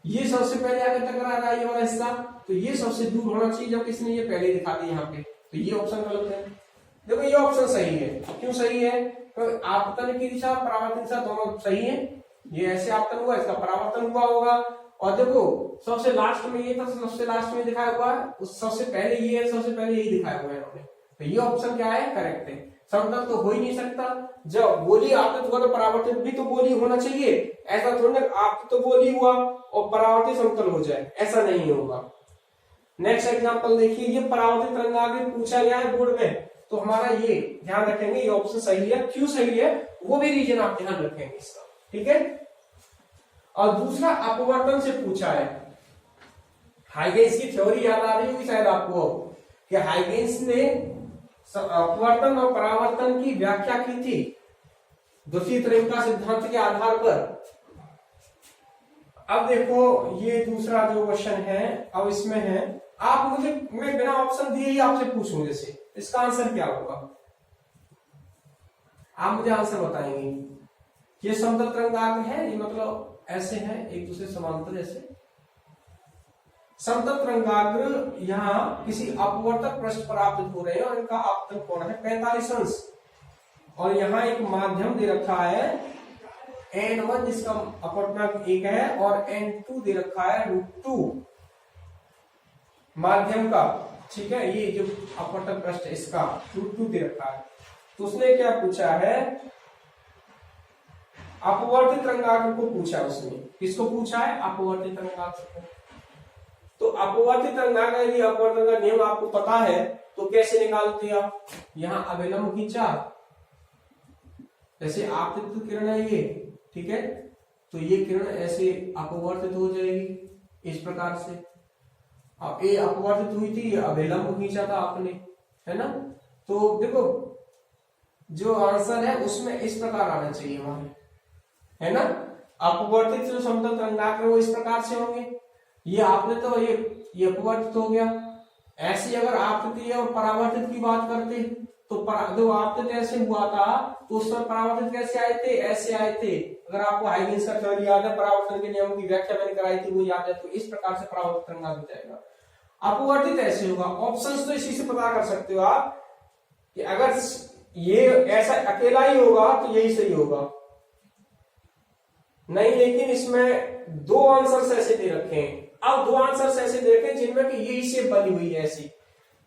ये सबसे पहले आगे टकरा रहा है ये वाला हिस्सा, तो ये सबसे दूर होना चाहिए, जबकि इसने ये पहले दिखा दिया यहाँ पे, तो ये ऑप्शन गलत है। देखो ये ऑप्शन सही है, क्यों सही है, तो आपतन की दिशा परावर्तन दिशा दोनों सही है, ये ऐसे आपतन हुआ, इसका परावर्तन हुआ होगा। और देखो सबसे लास्ट में ये था, सबसे लास्ट में दिखाया हुआ है, उस सबसे पहले ये है, सबसे पहले यही दिखाया हुआ है इन्होंने, तो ये ऑप्शन क्या है, करेक्ट है। समतल तो हो ही नहीं सकता, जब गोलीय आपतित हुआ तो परावर्तित भी तो गोलीय होना चाहिए, ऐसा थोड़ी ना आपतित तो गोलीय हुआ और परावर्तित समतल हो जाए, ऐसा नहीं होगा। नेक्स्ट एग्जांपल देखिए, ये परावर्तित तरंगाग्र पूछा गया है बोर्ड में, तो हमारा ये ध्यान रखेंगे, ये ऑप्शन सही है, क्यों सही है वो भी रीजन आप ध्यान रखेंगे इसका। ठीक है, और दूसरा अपवर्तन से पूछा है, हाइगेंस की थ्योरी याद आ रही होगी शायद आपको, कि हाइगेंस ने अपवर्तन और परावर्तन की व्याख्या की थी द्वितीय तरंगिका सिद्धांत के आधार पर। अब देखो ये दूसरा जो क्वेश्चन है, अब इसमें है, आप मुझे, मैं बिना ऑप्शन दिए ही आपसे पूछूं, जैसे इसका आंसर क्या होगा, आप मुझे आंसर बताएंगे। ये समतल तरंगाग्र है, ये मतलब ऐसे है एक दूसरे समांतर, ऐसे समतल तरंगाग्र यहाँ किसी अपवर्तक पृष्ठ पर आपतित हो रहे हैं, और इनका आपतन कोण है 45 अंश, और यहाँ एक माध्यम दे रखा है n1 जिसका अपवर्तनांक 1 है, और n2 दे रखा है √2 माध्यम का। ठीक है, ये जो अपवर्तक पृष्ठ है इसका √2 दे रखा है। तो उसने क्या पूछा है, अपवर्तित तरंगाग्र को पूछा उसने, किसको पूछा है, अपवर्तित तरंगाग्र को। तो अपवर्तित तरंगाग्र यदि अपवर्तन का नियम आपको पता है तो कैसे निकालते हैं आप, यहाँ अभिलंब खींचा, जैसे आपतित किरण है ये, ठीक है, तो ये किरण ऐसे अपवर्तित हो जाएगी इस प्रकार से। अब ये अपवर्तित हुई थी, अभिलंब खींचा था आपने, है ना, तो देखो जो आंसर है उसमें इस प्रकार आना चाहिए हमारे, है ना, अपवर्तित जो समतल तरंगाग्र वो इस प्रकार से होंगे, ये आपने तो ये अपवर्तित हो गया। ऐसे अगर आपतित और परावर्तित की बात करते तो जो आपतित ऐसे हुआ था तो उस पर परावर्तित कैसे आए थे, ऐसे आए थे। अगर आपको हाइगेंस का थ्योरी याद है, परावर्तन के नियमों की व्याख्या मैंने कराई थी वो याद है, तो इस प्रकार से परावर्तित तरंगाग्र जाएगा। अपवर्तित ऐसे होगा, ऑप्शंस तो इसी से पता कर सकते हो आप कि अगर ये ऐसा अकेला ही होगा तो यही सही होगा, नहीं, लेकिन इसमें 2 आंसर्स ऐसे दे रखे हैं। अब 2 आंसर्स ऐसे दे रखे हैं जिनमें कि यही शेप बनी हुई है ऐसी,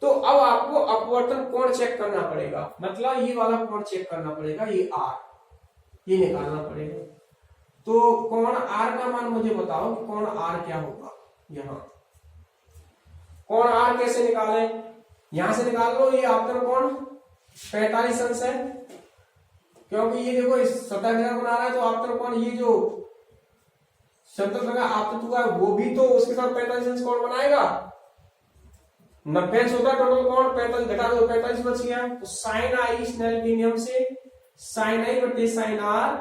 तो अब आपको अपवर्तन कोण चेक करना पड़ेगा, मतलब ये वाला कोण चेक करना पड़ेगा, ये R, ये निकालना पड़ेगा। तो कोण R का मान मुझे बताओ, कोण R क्या होगा। यहाँ कोण R कैसे निकाले, यहां से निकाल लो, ये आपतन कोण 45 अंश है, क्योंकि ये देखो इस सतह ग्रह बना रहा है, तो आपतन कोण ये जो समतल ग्रह आपतित हुआ है वो भी तो उसके साथ 45 अंश कोण बनाएगा, 90 होता है टोटल कोण, 45 घटा दो 45 बच गया। तो साइन आई स्नेल के नियम से साइन आई बटे साइन आर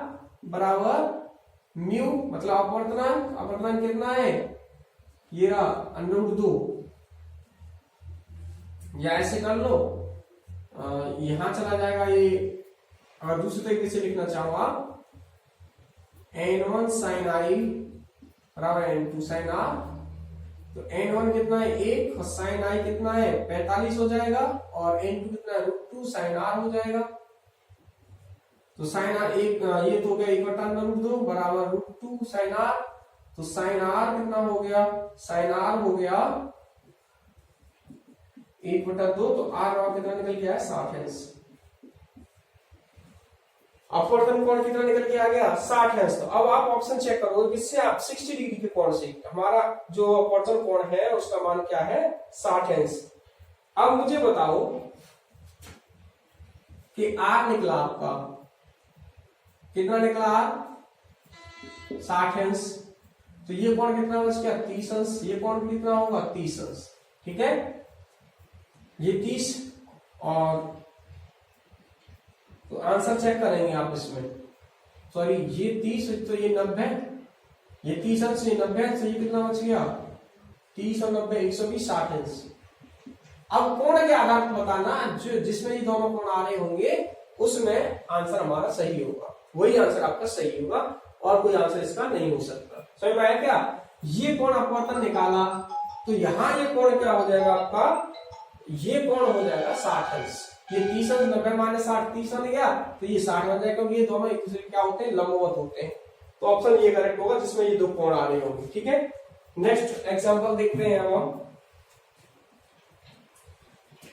बराबर म्यू, मतलब अपवर्तनांक, अपवर्तनांक कितना है ये रहा √2, या ऐसे कर लो, यहां चला जाएगा ये। अगर दूसरे तरीके से लिखना चाहो आप n1 साइन आई बराबर n2 साइन आर, तो n1 कितना है 1 और साइन आई कितना है 45 हो जाएगा, और n2 कितना है √2 साइन आर हो जाएगा। तो साइन आर एक ये तो हो गया 1/√2 बराबर √2 साइन आर। तो साइन आर कितना हो गया, साइन आर हो गया 1/2, तो आर कितना निकल गया है 60 अंश। अपवर्तन कोण कितना निकल के आ गया 60 अंश। तो अब आप ऑप्शन चेक करो किससे, आप 60 डिग्री के कोण से, हमारा जो अपवर्तन कोण है उसका मान क्या है 60 अंश। अब मुझे बताओ कि आर निकला आपका कितना निकला आर 60 अंश, तो ये कोण कितना बच गया 30 अंश, ये कोण कितना होगा 30 अंश, ठीक है। ये 30 और तो आंसर चेक करेंगे आप इसमें, सॉरी ये 30 तो ये 90, ये 30 अंश ये 90 अंश, ये कितना बच गया 30 और 90 120 60 अंश। अब कोण के आधार पर बताना जो जिसमें ये दोनों कोण आ रहे होंगे उसमें आंसर हमारा सही होगा, वही आंसर आपका सही होगा और कोई आंसर इसका नहीं हो सकता। समझ में आया क्या? ये कोण अपवर्तन निकाला तो यहां ये कोण क्या हो जाएगा आपका, ये कोण हो जाएगा 60 अंश। ये 30 अंश 90 माने 60 30 बन गया, तो ये 60 बन जाएगा क्योंकि ये दोनों एक दूसरे क्या होते हैं लंबवत होते हैं। तो ऑप्शन ये करेक्ट होगा जिसमें ये दो कोण आ रहे होंगे, ठीक है। नेक्स्ट एग्जांपल देखते हैं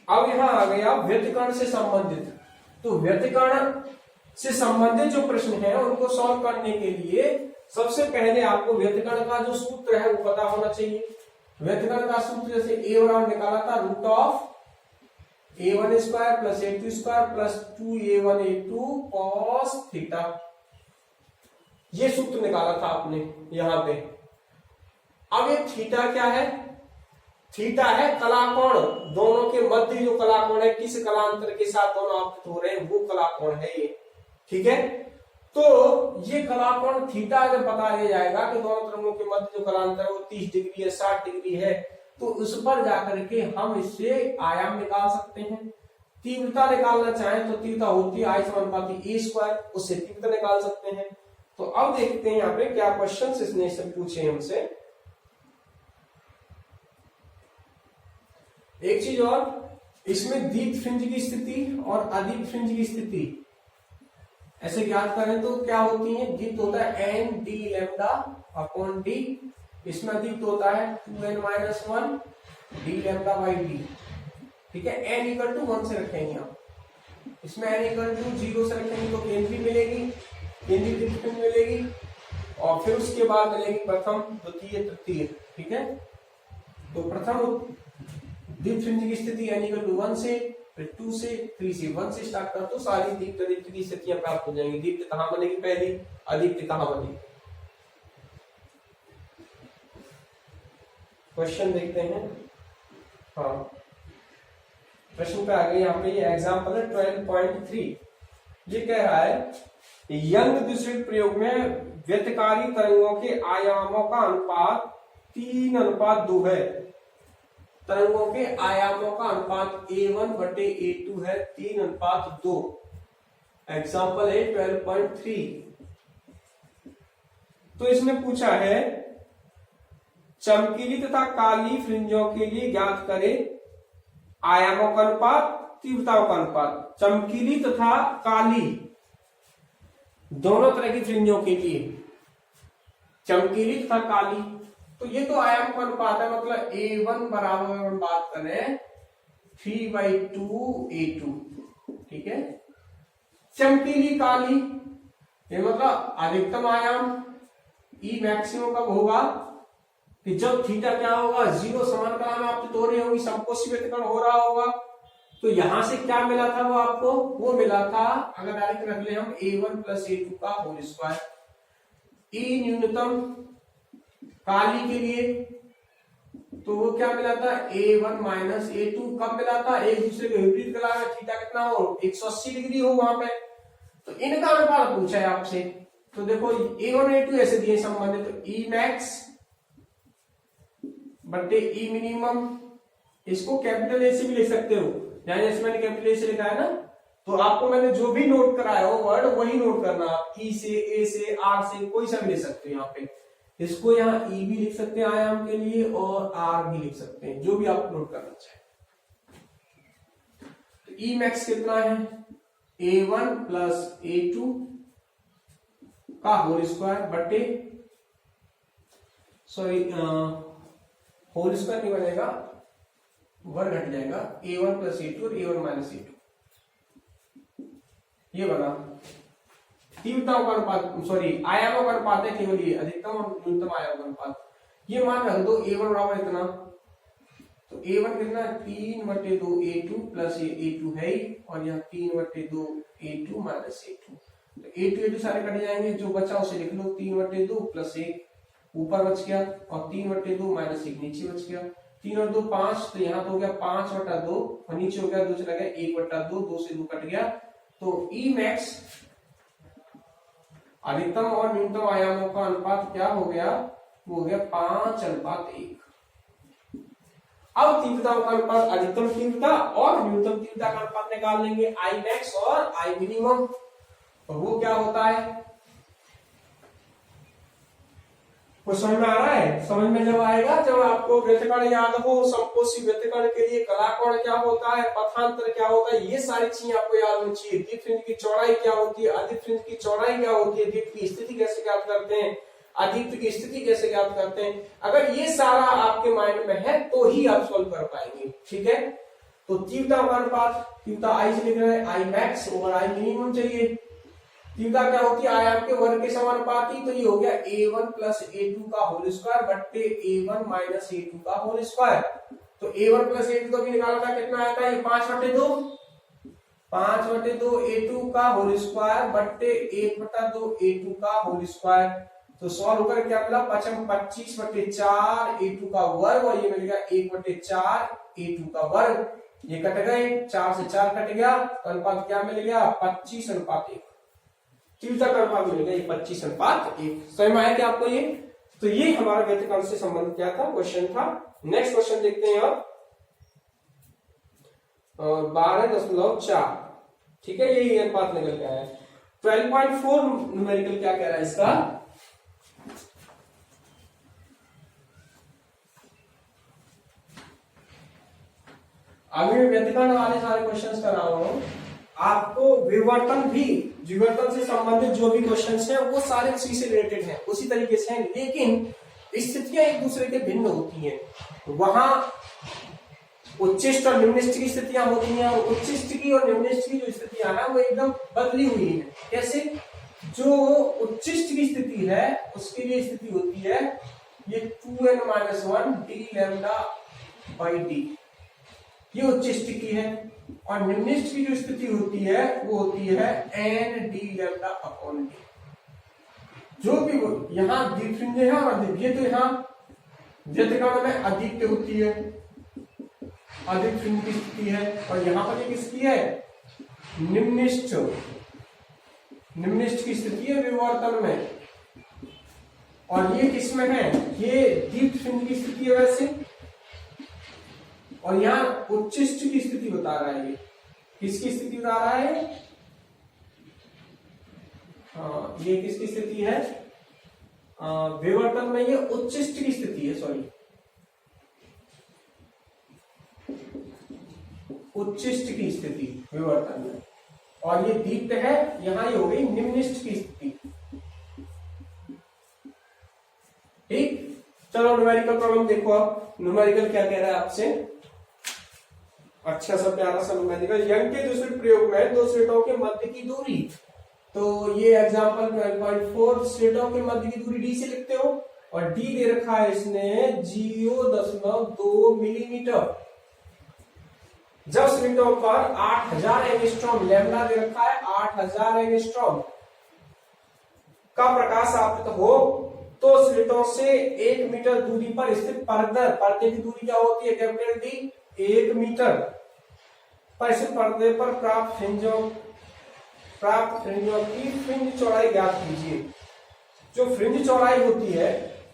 अब यहां आ गया व्यतिकर्ण से संबंधित। तो व्यतिकर्ण से संबंधित जो प्रश्न है उनको सॉल्व करने के लिए सबसे पहले आपको व्यतिकर्ण का जो सूत्र है वो पता होना चाहिए। व्यतिकर्ण का सूत्र जैसे a बराबर निकाला था √a1 square plus a2 square plus 2a1 a2 cos theta, ये सूत्र निकाला था आपने यहां पे। अब ये थीटा क्या है, थीटा है कलाकोण, दोनों के मध्य जो कलाकोण है किस कलांतर के साथ दोनों आपतित हो रहे हैं वो कलाकोण है ये, ठीक है। तो ये कलाकोण थीटा जब बता दिया जाएगा कि दोनों तरंगों के मध्य जो कलांतर है वो 30 डिग्री है 60 डिग्री है, तो उस पर जाकर के हम इससे आयाम निकाल सकते हैं। तीव्रता निकालना चाहें तो तीव्रता होती है I समानुपाती a स्क्वायर, उससे तीव्रता निकाल सकते हैं। तो अब देखते हैं यहाँ पे क्या क्वेश्चन इसने पूछे हमसे। एक चीज और, इसमें दीप्त फ्रिंज की स्थिति और अदीप्त फ्रिंज की स्थिति ऐसे ज्ञात करें तो क्या होती है, दीप्त होता है n d lambda upon d, इसमें अदीप्त होता है 2n-1 d lambda by d, ठीक है। n इक्वल टू 1 से रखेंगे आप, इसमें n इक्वल टू 0 से रखेंगे तो केंद्रीय मिलेगी, केंद्रीय दीप्त फ्रिंज मिलेगी, और फिर उसके बाद मिलेगी प्रथम द्वितीय तृतीय, ठीक है। तो प्रथम दीप्त फ्रिंज की स्थिति n इक्वल टू 1 से, फिर 2 से, 3 से, 1 से स्टार्ट कर तो सारी दीप्त अदीप्त की स्थितियां प्राप्त हो जाएंगी। दीप्त कहां बनेगी पहली, अदीप्त कहां बनेगी। क्वेश्चन देखते हैं। हाँ प्रश्न पे आ गए यहाँ पे, ये एग्जाम्पल है 12.3। ये कह रहा है यंग द्वितीयक प्रयोग में व्यतिकारी तरंगों के आयामों का अनुपात 3:2 है। तरंगों के आयामों का अनुपात a1 बटे a2 है 3:2। एग्जाम्पल है 12.3। तो इसमें पूछा है चमकीली तथा काली फ्रिंजों के लिए ज्ञात करें आयामों का अनुपात तीव्रताओं का अनुपात। चमकीली तथा काली दोनों तरह की फ्रिंजों के लिए, चमकीली तथा काली, तो ये तो आयाम का अनुपात है, मतलब a1 बराबर हम बात करें 3/2 a2, ठीक है। चमकीली काली ये मतलब अधिकतम आयाम E मैक्सिमम कब होगा कि जब थीटा क्या होगा 0 समान कला में आपकी तो रही होगी, समकोषी व्यतिकरण हो रहा होगा। तो यहां से क्या मिला था वो आपको, वो मिला था अगर डायरेक्ट रख ले हम a1 प्लस a2 का होल स्क्वायर। E न्यूनतम काली के लिए तो वो क्या मिला था A1 माइनस A2 कब मिला था, एक दूसरे के विपरीत मिला है, थीटा कितना हो 180 डिग्री हो वहां पे। तो इनका अनुपात पूछा है आपसे। तो देखो A1 A2 ऐसे दिए संबंधित, तो E मैक्स बटे E मिनिमम, इसको कैपिटल ए से भी लिख सकते हो, जैसे मैंने कैपिटल ए से लिखा है ना, तो आपको मैंने जो भी नोट कराया हो वर्ड वही नोट करना, आप ई से, ए से, आर से, कोई सा भी ले सकते हो। यहाँ पे इसको यहाँ ई भी लिख सकते हैं आयाम के लिए और आर भी लिख सकते हैं, जो भी आप नोट करना चाहें। तो ई मैक्स कितना है A1 प्लस A2 का होल स्क्वायर बटे, सॉरी होल स्क्वायर नहीं बनेगा, वर्ग घट जाएगा, A1 प्लस A2 और A1 माइनस A2, ये बना तीव्रताओं का अनुपात, सॉरी आयामों का अनुपात है केवल ये, अधिकतम और न्यूनतम आयाम का अनुपात। ये मान रख दो A1 बराबर इतना, तो A1 कितना 3/2 A2 प्लस ये A2 है ही, और यहाँ 3/2 A2 माइनस A2, तो A2 सारे कट जाएंगे, जो बचा उसे लिख लो 3/2 प्लस 1 ऊपर बच गया, और 3/2 माइनस 1 नीचे बच गया, 3 और 2 5, तो यहाँ तो हो गया 5/2 और नीचे हो गया 2 चला गया 1/2, 2 से 2 कट गया। तो ई मैक्स अधिकतम और न्यूनतम आयामों का अनुपात क्या हो गया, वो हो गया 5:1। अब तीव्रताओं का अनुपात, अधिकतम तीव्रता और न्यूनतम तीव्रता का अनुपात निकाल लेंगे, आई मैक्स और आई मिनिमम, और वो क्या होता है वो समझ में आ रहा है। समझ में जब आएगा जब आपको वृत्तकर्ण याद हो, समकोशी वृत्तकर्ण के लिए कलाकोण क्या होता है, पथांतर क्या होता है, ये सारी चीजें आपको याद होनी चाहिए। दीपफ्रिंज की चौड़ाई क्या होती है, अधिफ्रिंज की चौड़ाई क्या होती है, दीप्त की स्थिति कैसे ज्ञात करते हैं, अदीप्त की स्थिति कैसे ज्ञात करते हैं, अगर ये सारा आपके माइंड में है तो ही आप सोल्व कर पाएंगे। ठीक है, तो तीव्रता का अनुपात, तीव्रता आई से लिख रहे हैं, आई मैक्स और आई मिनिमम चाहिए। तीव्रता क्या होती है आयाम के वर्ग के समानुपाती, तो ये हो गया A1 प्लस A2 का होल स्क्वायर बट्टे A1 माइनस A2 का होल स्क्वायर। तो A1 प्लस A2 का भी निकाला था, कितना आया था ये 5/2 A2 का होल स्क्वायर बट्टे 1/2 A2 का होल स्क्वायर। तो सॉल्व होकर क्या मिला 25/4 A2 का वर्ग, और ये मिल गया 1/4 A2 का वर्ग, ये कट गए, 4 से 4 कट गया, तो अनुपात क्या मिल गया 25:1। तीव्रता का अनुपात मिल गया 25:1। समझ में आया क्या आपको ये? तो ये हमारा वृत्तकर्ण से संबंधित क्या था, क्वेश्चन था। नेक्स्ट क्वेश्चन देखते हैं अब 12.4। ठीक है, यही अनुपात निकल के आया है। 12.4 न्यूमेरिकल क्या कह रहा है इसका, अभी मैं व्यतिकरण वाले सारे क्वेश्चंस कर रहा हूं, आपको विवर्तन भी, विवर्तन से संबंधित जो भी क्वेश्चंस हैं वो सारे उसी से रिलेटेड हैं, उसी तरीके से हैं, लेकिन स्थितियां एक दूसरे के भिन्न होती हैं। वहां उच्चिष्ट और निम्निष्ट की स्थितियां होती हैं, और उच्चिष्ट की और निम्निष्ट की जो स्थितियां हैं वो एकदम बदली हुई है। कैसे, जो उच्चिष्ट की स्थिति है उसके लिए स्थिति होती है ये 2n-1 d lambda by D, ये उच्चिष्ट की है, और निम्निष्ट की जो स्थिति होती है वो होती है n d lambda upon D. जो भी यहाँ दीप्त है और अदीप्त, ये तो यहाँ व्यतिकर्ण में अदीप्त होती है, अदीप्त की स्थिति है, और यहाँ पर ये किसकी है निम्निष्ठ, निम्निष्ठ की स्थिति है विवर्तन में, और ये किसमें है, ये दीप्त की स्थिति है वैसे, और यहाँ उच्चिष्ट की स्थिति बता रहा है, ये किसकी स्थिति बता रहा है, ये किसकी स्थिति है, विवर्तन में ये उच्चिष्ट की स्थिति है, सॉरी उच्चिष्ट की स्थिति विवर्तन में, और ये दीप्त है, यहां ये हो गई निम्निष्ठ की स्थिति। ठीक, चलो न्यूमेरिकल प्रॉब्लम देखो। अब न्यूमेरिकल क्या कह रहा है आपसे, अच्छा सा प्यारा सा न्यूमेरिकल, यंग के दूसरे प्रयोग में दो स्लेटों के मध्य की दूरी, तो ये एग्जांपल 12.4, स्लेटों के मध्य की दूरी डी से लिखते हो, और डी दे रखा है इसने 0.2 मिलीमीटर। जब स्लेटों पर 8000 एंगस्ट्रॉम लैम्डा दे रखा है, 8000 एंगस्ट्रॉम का प्रकाश आपतित हो, तो स्लिटों से 1 मीटर दूरी पर स्थित पर्दे की दूरी क्या होती है कैपिटल डी 1 मीटर पर स्थित पर्दे पर प्राप्त फ्रिंजों की फ्रिंज चौड़ाई ज्ञात कीजिए। जो फ्रिंज चौड़ाई होती है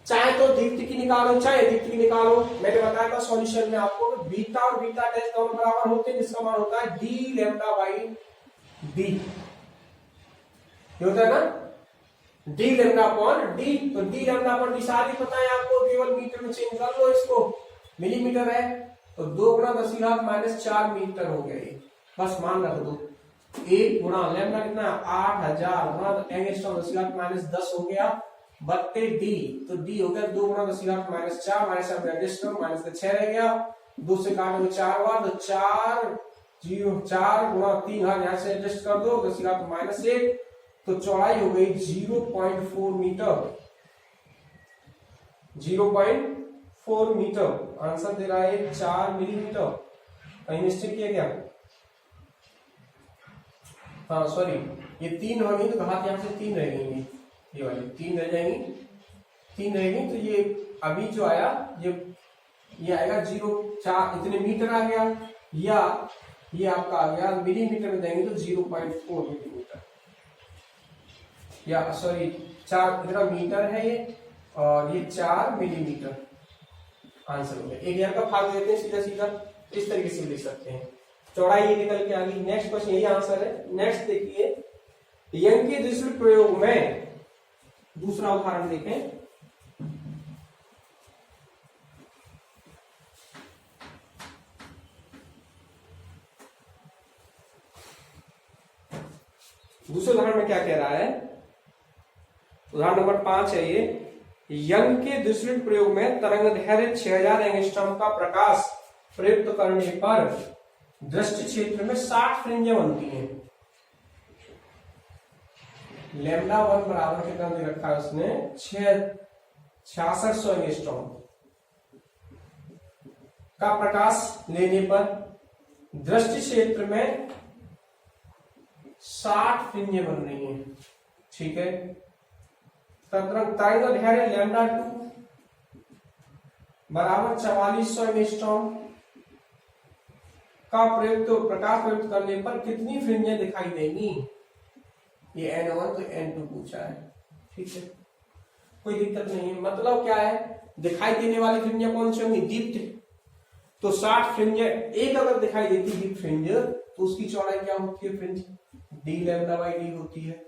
चाहे तो दीप्ति की निकालो चाहे दीप्ति की निकालो, मैंने बताया था सॉल्यूशन में आपको बीटा और बीटा डैश दोनों बराबर होते हैं जिसका मान होता है डी लैम्डा बाई डी, ये होता है ना डी लैम्डा अपॉन डी। तो डी लैम्डा अपॉन डी सारी पता है आपको, केवल मीटर में चेंज कर लो इसको, मिलीमीटर है तो 2 गुणा 10⁻⁴ मीटर हो गया ये, बस मान रख दो। 1 गुणा लैम्डा कितना 8000 गुणा 10⁻⁻10 हो गया बत्ते डी, तो डी हो गया 2 गुणा 10⁻⁴ माइनस का 6 रह गया, 2 से काटोगे 4 बार तो 4 गुणा 3 यहाँ से एडजस्ट कर दो 10⁻⁻1 तो चौड़ाई हो गई 0.4 मीटर, 0.4 मीटर। आंसर दे रहा है 4 मिलीमीटर। कहीं मिस्टेक किया गया? हाँ सॉरी, ये 3 होगी तो घात यहाँ से 3 रह गई, ये वाली 3 रह जाएंगी, 3 रहेगी तो ये अभी जो आया ये आएगा 0.4 इतने मीटर आ गया, या ये आपका आ गया मिलीमीटर में देंगे तो 0.4 मिलीमीटर, या सॉरी 4 इतना मीटर है ये और ये 4 मिलीमीटर आंसर हो गया। एक यार का भाग देते हैं सीधा सीधा, इस तरीके से लिख सकते हैं, चौड़ाई ये निकल के आ गई। नेक्स्ट क्वेश्चन यही आंसर है। नेक्स्ट देखिए, यंग के दूसरे प्रयोग में दूसरा उदाहरण देखें। दूसरे उदाहरण में क्या कह रहा है, उदाहरण नंबर 5 है ये। यंग के दूसरे प्रयोग में तरंगदैर्घ्य 6000 एंगस्ट्रॉम का प्रकाश प्रयुक्त करने पर दृष्टि क्षेत्र में 60 फ्रिंजें बनती हैं। लैम्डा 1 बराबर कितना दे रखा है उसने 6600 एंगस्ट्रॉम का प्रकाश लेने पर दृष्टि क्षेत्र में 60 फ्रिंजें बन रही हैं, ठीक है। तरंगदैर्घ्य लैम्डा 2 बराबर 4400 एंगस्ट्रॉम का प्रकाश प्रयुक्त करने पर कितनी फ्रिंजें दिखाई देंगी? ये N1 तो N2 पूछा है, ठीक है, कोई दिक्कत नहीं है। मतलब क्या है, दिखाई देने वाली फ्रिंजें कौन सी होंगी? दीप्त, तो 60 फ्रिंजें, एक अगर दिखाई देती दीप्त फ्रिंज तो उसकी चौड़ाई क्या होती है? Fringe D lambda by D होती है।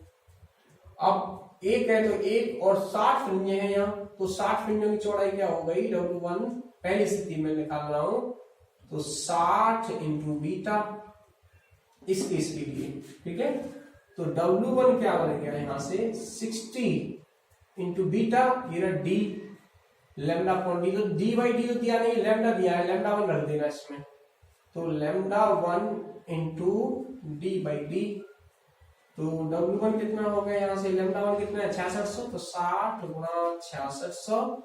अब एक है तो एक और 60 फ्रिंजें हैं यहाँ, तो 60 फ्रिंजों की चौड़ाई क्या हो गई? W1 पहली स्थिति में निकाल रहा हूं तो 60 इंटू बीटा इस केस के लिए, ठीक है। तो W1 क्या बन गया यहाँ से 60 इंटू बीटा, ये डी लैम्डा अपॉन डी, तो डी बाई डी दिया नहीं, लैम्डा दिया है, लैम्डा 1 रख देना इसमें, तो lambda 1 into D by D, तो W1 कितना हो गया यहाँ से, लैम्डा 1 कितना है 6600, तो 60 गुणा 6600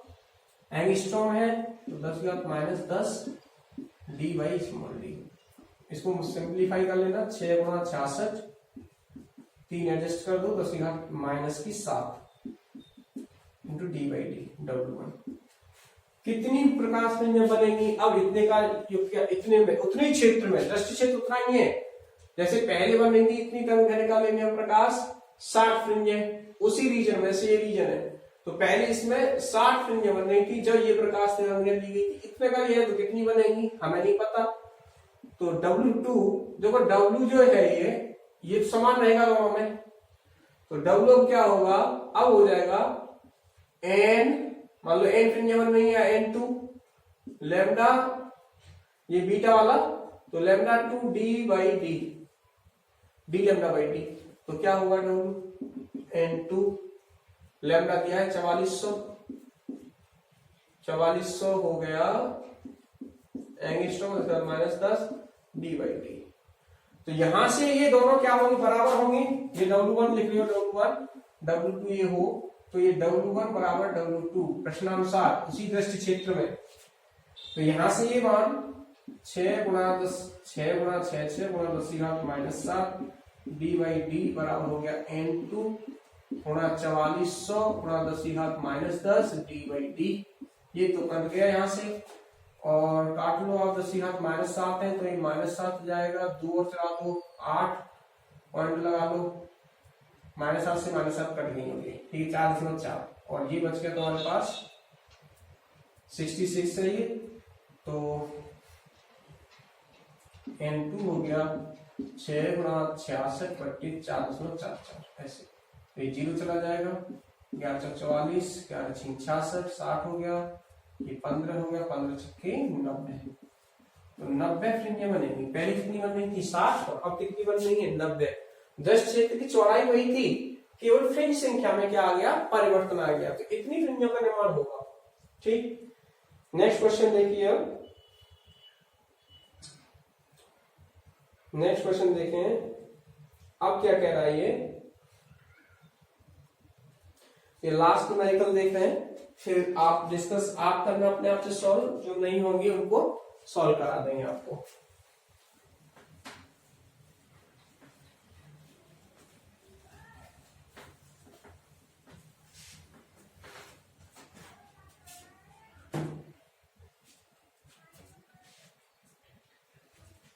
एंगस्ट्रॉम है, तो 10⁻⁻10 डी बाई स्मॉल डी। इसको सिंप्लीफाई कर लेना, 6 गुणा 66, 3 एडजस्ट कर दो, 10⁻⁻7 into D by D W1। कितनी प्रकाश फ्रिंजें बनेंगी? अब इतने का इतने में उतने ही क्षेत्र में, दृष्टि क्षेत्र उतना ही है जैसे पहले बन रही थी, इतनी तरंगदैर्घ्य का लेंगे प्रकाश 60 फ्रिंजें उसी रीजन में से, ये रीजन है, तो पहले इसमें 60 फ्रिंजें बन रही थी जब ये प्रकाश तरंगदैर्घ्य ली गई थी, इतने का ये है तो कितनी बनेंगी हमें नहीं पता। तो W2 देखो, W जो है ये समान रहेगा दोनों में, तो W क्या होगा, अब हो जाएगा N, मान लो N फ्रिंजें बन रही है, N2 लैम्डा ये बीटा वाला, तो lambda 2 D by D, D lambda by D, तो क्या होगा W N2 लैम्डा दिया है 4400 हो गया एंगस्ट्रॉम -10 डी बाई डी। तो यहां से ये दोनों क्या होंगे? बराबर होंगे। ये W1 लिख लियो, W1 W2 ये हो तो ये W1 बराबर W2 प्रश्नानुसार उसी दृष्टि क्षेत्र में। तो यहां से ये मान 6 गुणा 6 गुणा 10⁻⁻7 डी बाई डी बराबर हो गया N2 गुणा 4400 गुणा 10⁻10 d/d। ये तो कट गया यहाँ से, और काट लो आप, 10⁻7 है तो ये -7 जाएगा, 2 और चला दो 8, पॉइंट लगा लो, -7 से -7 कट गई होगी, ठीक है, 4.4, और ये बच गया तुम्हारे पास 66 है ये, तो N2 हो गया 6 गुणा 66 बट्टी 4.44, ऐसे, तो ये 0 चला जाएगा, 11 44, 11 66, 60 हो गया, ये 15 हो गया, 15 छक्के 90, तो 90 फ्रिंजें बनेंगी। पहले कितनी बन रही थी 60, और अब कितनी बन रही है 90। 10 क्षेत्र की चौड़ाई वही थी, केवल फ्रिंज संख्या में क्या आ गया, परिवर्तन आ गया, तो इतनी फ्रिंजों का निर्माण होगा। ठीक, नेक्स्ट क्वेश्चन देखिए, अब नेक्स्ट क्वेश्चन देखें, अब क्या कह रहा है ये लास्ट न्यूमेरिकल देख रहे हैं, फिर आप डिस्कस आप करना अपने आप से सॉल्व, जो नहीं होंगे उनको सॉल्व करा देंगे आपको।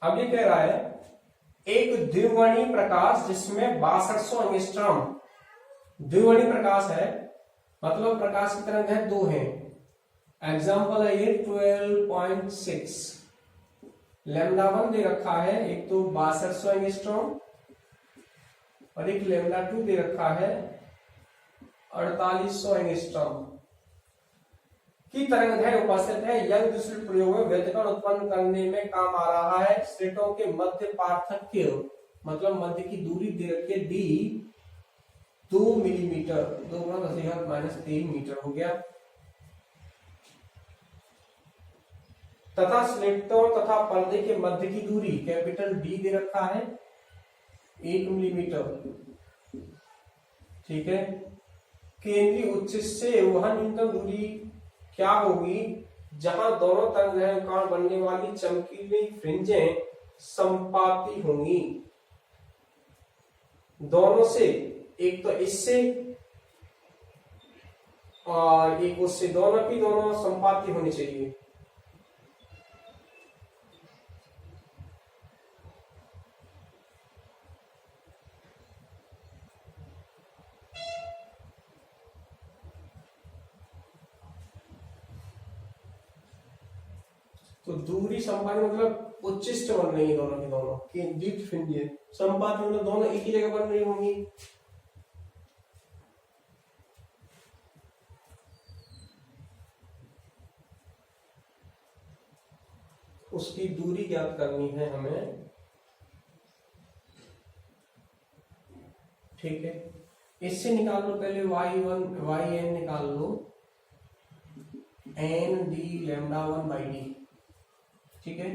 अब ये कह रहा है एक द्विवर्णी प्रकाश जिसमें 6200 एंगस्ट्रॉम, द्विवर्णी प्रकाश है मतलब प्रकाश की तरंग है 2 है, एग्जाम्पल है ये 12.6, λ1 दे रखा है, एक तो 6200 एंगस्ट्रॉम और एक λ2 दे रखा है 4800 एंगस्ट्रॉम की तरंगदैर्घ्य उपस्थित है। यंग दूसरे प्रयोग में व्यतिकरण उत्पन्न करने में काम आ रहा है। स्लिटों के मध्य पार्थक्य मतलब मध्य की दूरी दे रखी है d 2 मिलीमीटर, 2 × 10⁻³ मीटर हो गया, तथा स्लिटों तथा पर्दे के मध्य की दूरी कैपिटल D दे रखा है 1 मिलीमीटर। ठीक है, केंद्रीय उच्च से वह न्यूनतम दूरी क्या होगी जहां दोनों तरंगदैर्घ्य के कारण बनने वाली चमकीली फ्रिंजें संपाती होंगी। दोनों से, एक तो इससे और एक उससे, दोनों की दोनों संपाती होनी चाहिए। तो दूरी संपाती मतलब उच्चिष्ट बन रही है दोनों की दोनों की दीप्त फ्रिंजें, संपाती मतलब दोनों एक ही जगह बन रही होंगी। उसकी दूरी ज्ञात करनी है हमें। ठीक है, इससे निकाल लो पहले y1 yn निकाल लो, n d λ1/d। ठीक है,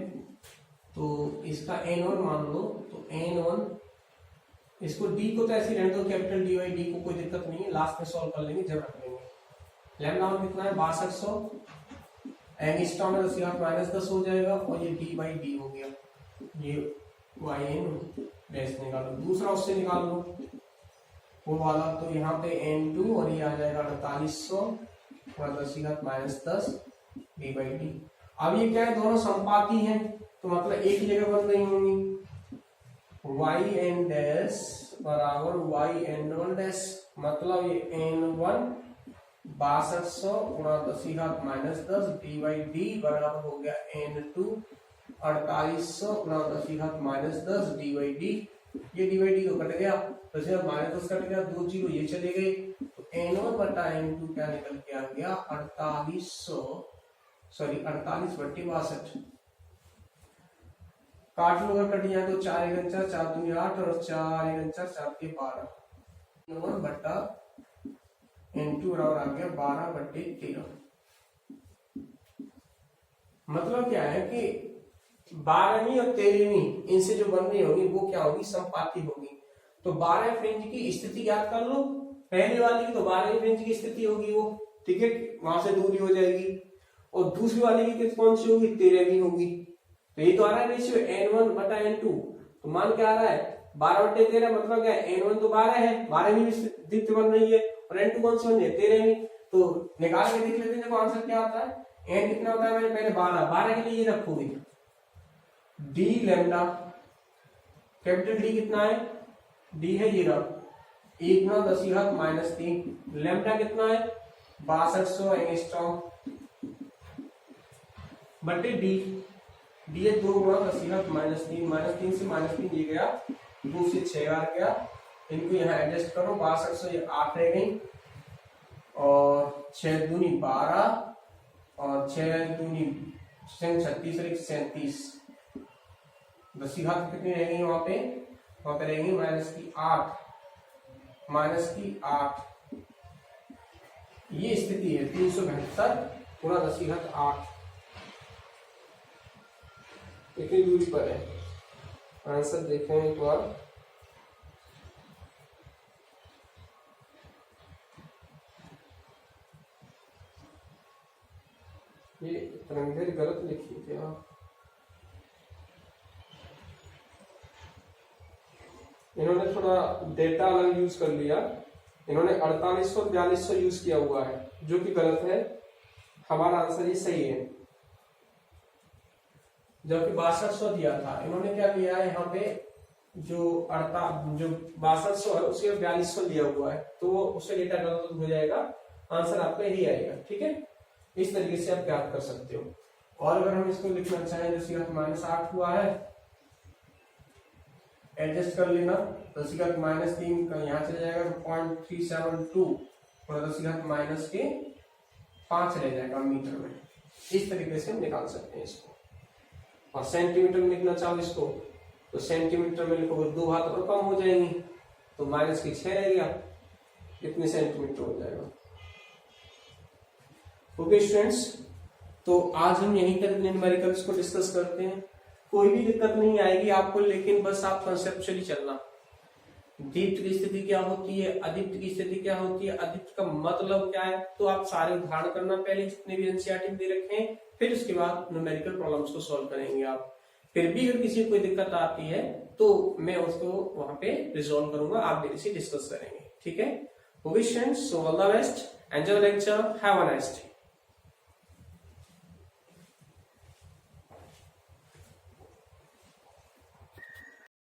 तो इसका n1 मान लो, तो n1, इसको d को तो ऐसे रहने दो कैपिटल D/d को, कोई दिक्कत नहीं है, लास्ट में सॉल्व कर लेंगे जब रख लेंगे। λ1 कितना है 6200, एंगस्ट्रॉम में 10⁻10 हो जाएगा, और ये d/d हो गया, ये yn बेस निकालो। दूसरा उससे निकाल लो वो वाला, तो यहाँ पे n2 और ये आ जाएगा 4800 और 10⁻10 d/d। अब ये क्या है, दोनों संपाती हैं तो मतलब एक ही जगह बन रही होंगी। yn डैश बराबर yn1 डैश, मतलब ये n1 6200 गुणा 10⁻10 d/d बराबर हो गया n2 4800 गुणा 10⁻10 d/d। ये d/d तो कट गया, 10⁻10 कट गया, 2 जीरो ये चले गए, तो n1 बटा n2 क्या निकल के आ गया 48/62। काट लो, अगर कट जाए तो 4 × 4 4 दूनी 8 और 4 × 4 4 के 12, n1 बटा n2 बराबर आ गया 12/13। मतलब क्या है कि 12वीं और 13वीं इनसे जो बन रही होगी वो क्या होगी, संपाती होगी। तो 12 फ्रिंज की स्थिति याद कर लो, पहले वाली की तो 12वीं फ्रिंज की स्थिति होगी वो, ठीक है, वहां से दूरी हो जाएगी, और दूसरी वाली की कौन सी होगी, 13वीं होगी। तो ये तो आ रहा है रेशियो n1 बटा n2, तो मान क्या आ रहा है 12/13 मतलब क्या है, n1 तो 12 है, 12 में भी दीप्ति बन रही है, और n2 कौन सी बन रही है, 13 में। तो निकाल के देख लेते हैं, देखो आंसर क्या होता है। n कितना होता है, मैंने पहले 12 के लिए ये रखोगे, d लैम्डा, कैपिटल D कितना है, d है ये रहा 1×10⁻³ लैम्डा कितना है 6200 एंगस्ट्रॉम बटे डी, डी है 2×10⁻³ -3 से -3 ये गया, 2 से 6 बार गया, इनको यहाँ एडजस्ट करो, 6200 ये 8 रह गई, और 6 दूनी 12 और 6 दूनी 36 और 37, 10 की घात कितनी रह गई वहां पे रहेंगी -8 ये स्थिति है 372 गुणा 10 की घात 8 कितनी दूरी पर है। आंसर देखें एक बार, ये तरंगें गलत लिखी थी आप, इन्होंने थोड़ा डेटा अलग यूज कर लिया, इन्होंने 4800 4200 यूज किया हुआ है, जो कि गलत है। हमारा आंसर ये सही है, जबकि 6200 दिया था, इन्होंने क्या लिया है यहाँ पे, जो 6200 है उसके 4200 लिया हुआ है, तो उससे डेटा गलत हो जाएगा, आंसर आपका यही आएगा। ठीक है, इस तरीके से आप याद कर सकते हो। और अगर हम इसको लिखना चाहें, जैसे -8 हुआ है, एडजस्ट कर लेना, 10 -3 का यहाँ चला जाएगा, तो 0.372 और 10 के 5 रह जाएगा मीटर में। इस तरीके से हम निकाल सकते हैं इसको। और सेंटीमीटर में लिखना चाहो इसको, तो सेंटीमीटर में लिखोगे 2 हाथ और कम हो जाएंगी, तो -6 रह गया, कितने सेंटीमीटर हो जाएगा। ओके स्टूडेंट्स, तो आज हम यहीं तक न्यूमेरिकल्स को डिस्कस करते हैं। कोई भी दिक्कत नहीं आएगी आपको, लेकिन बस आप कंसेप्चुअली चलना। दीप्त की स्थिति क्या होती है, अदीप्त की स्थिति क्या होती है, अदीप्त का मतलब क्या है, तो आप सारे उदाहरण करना पहले, जितने भी एनसीईआरटी में दे रखे हैं, फिर उसके बाद न्यूमेरिकल प्रॉब्लम्स को सॉल्व करेंगे आप। फिर भी अगर किसी को कोई दिक्कत आती है तो मैं उसको वहां पे रिजॉल्व करूंगा, आप मेरे से डिस्कस करेंगे। ठीक है, okay students, so all the best, enjoy the lecture, have a nice day.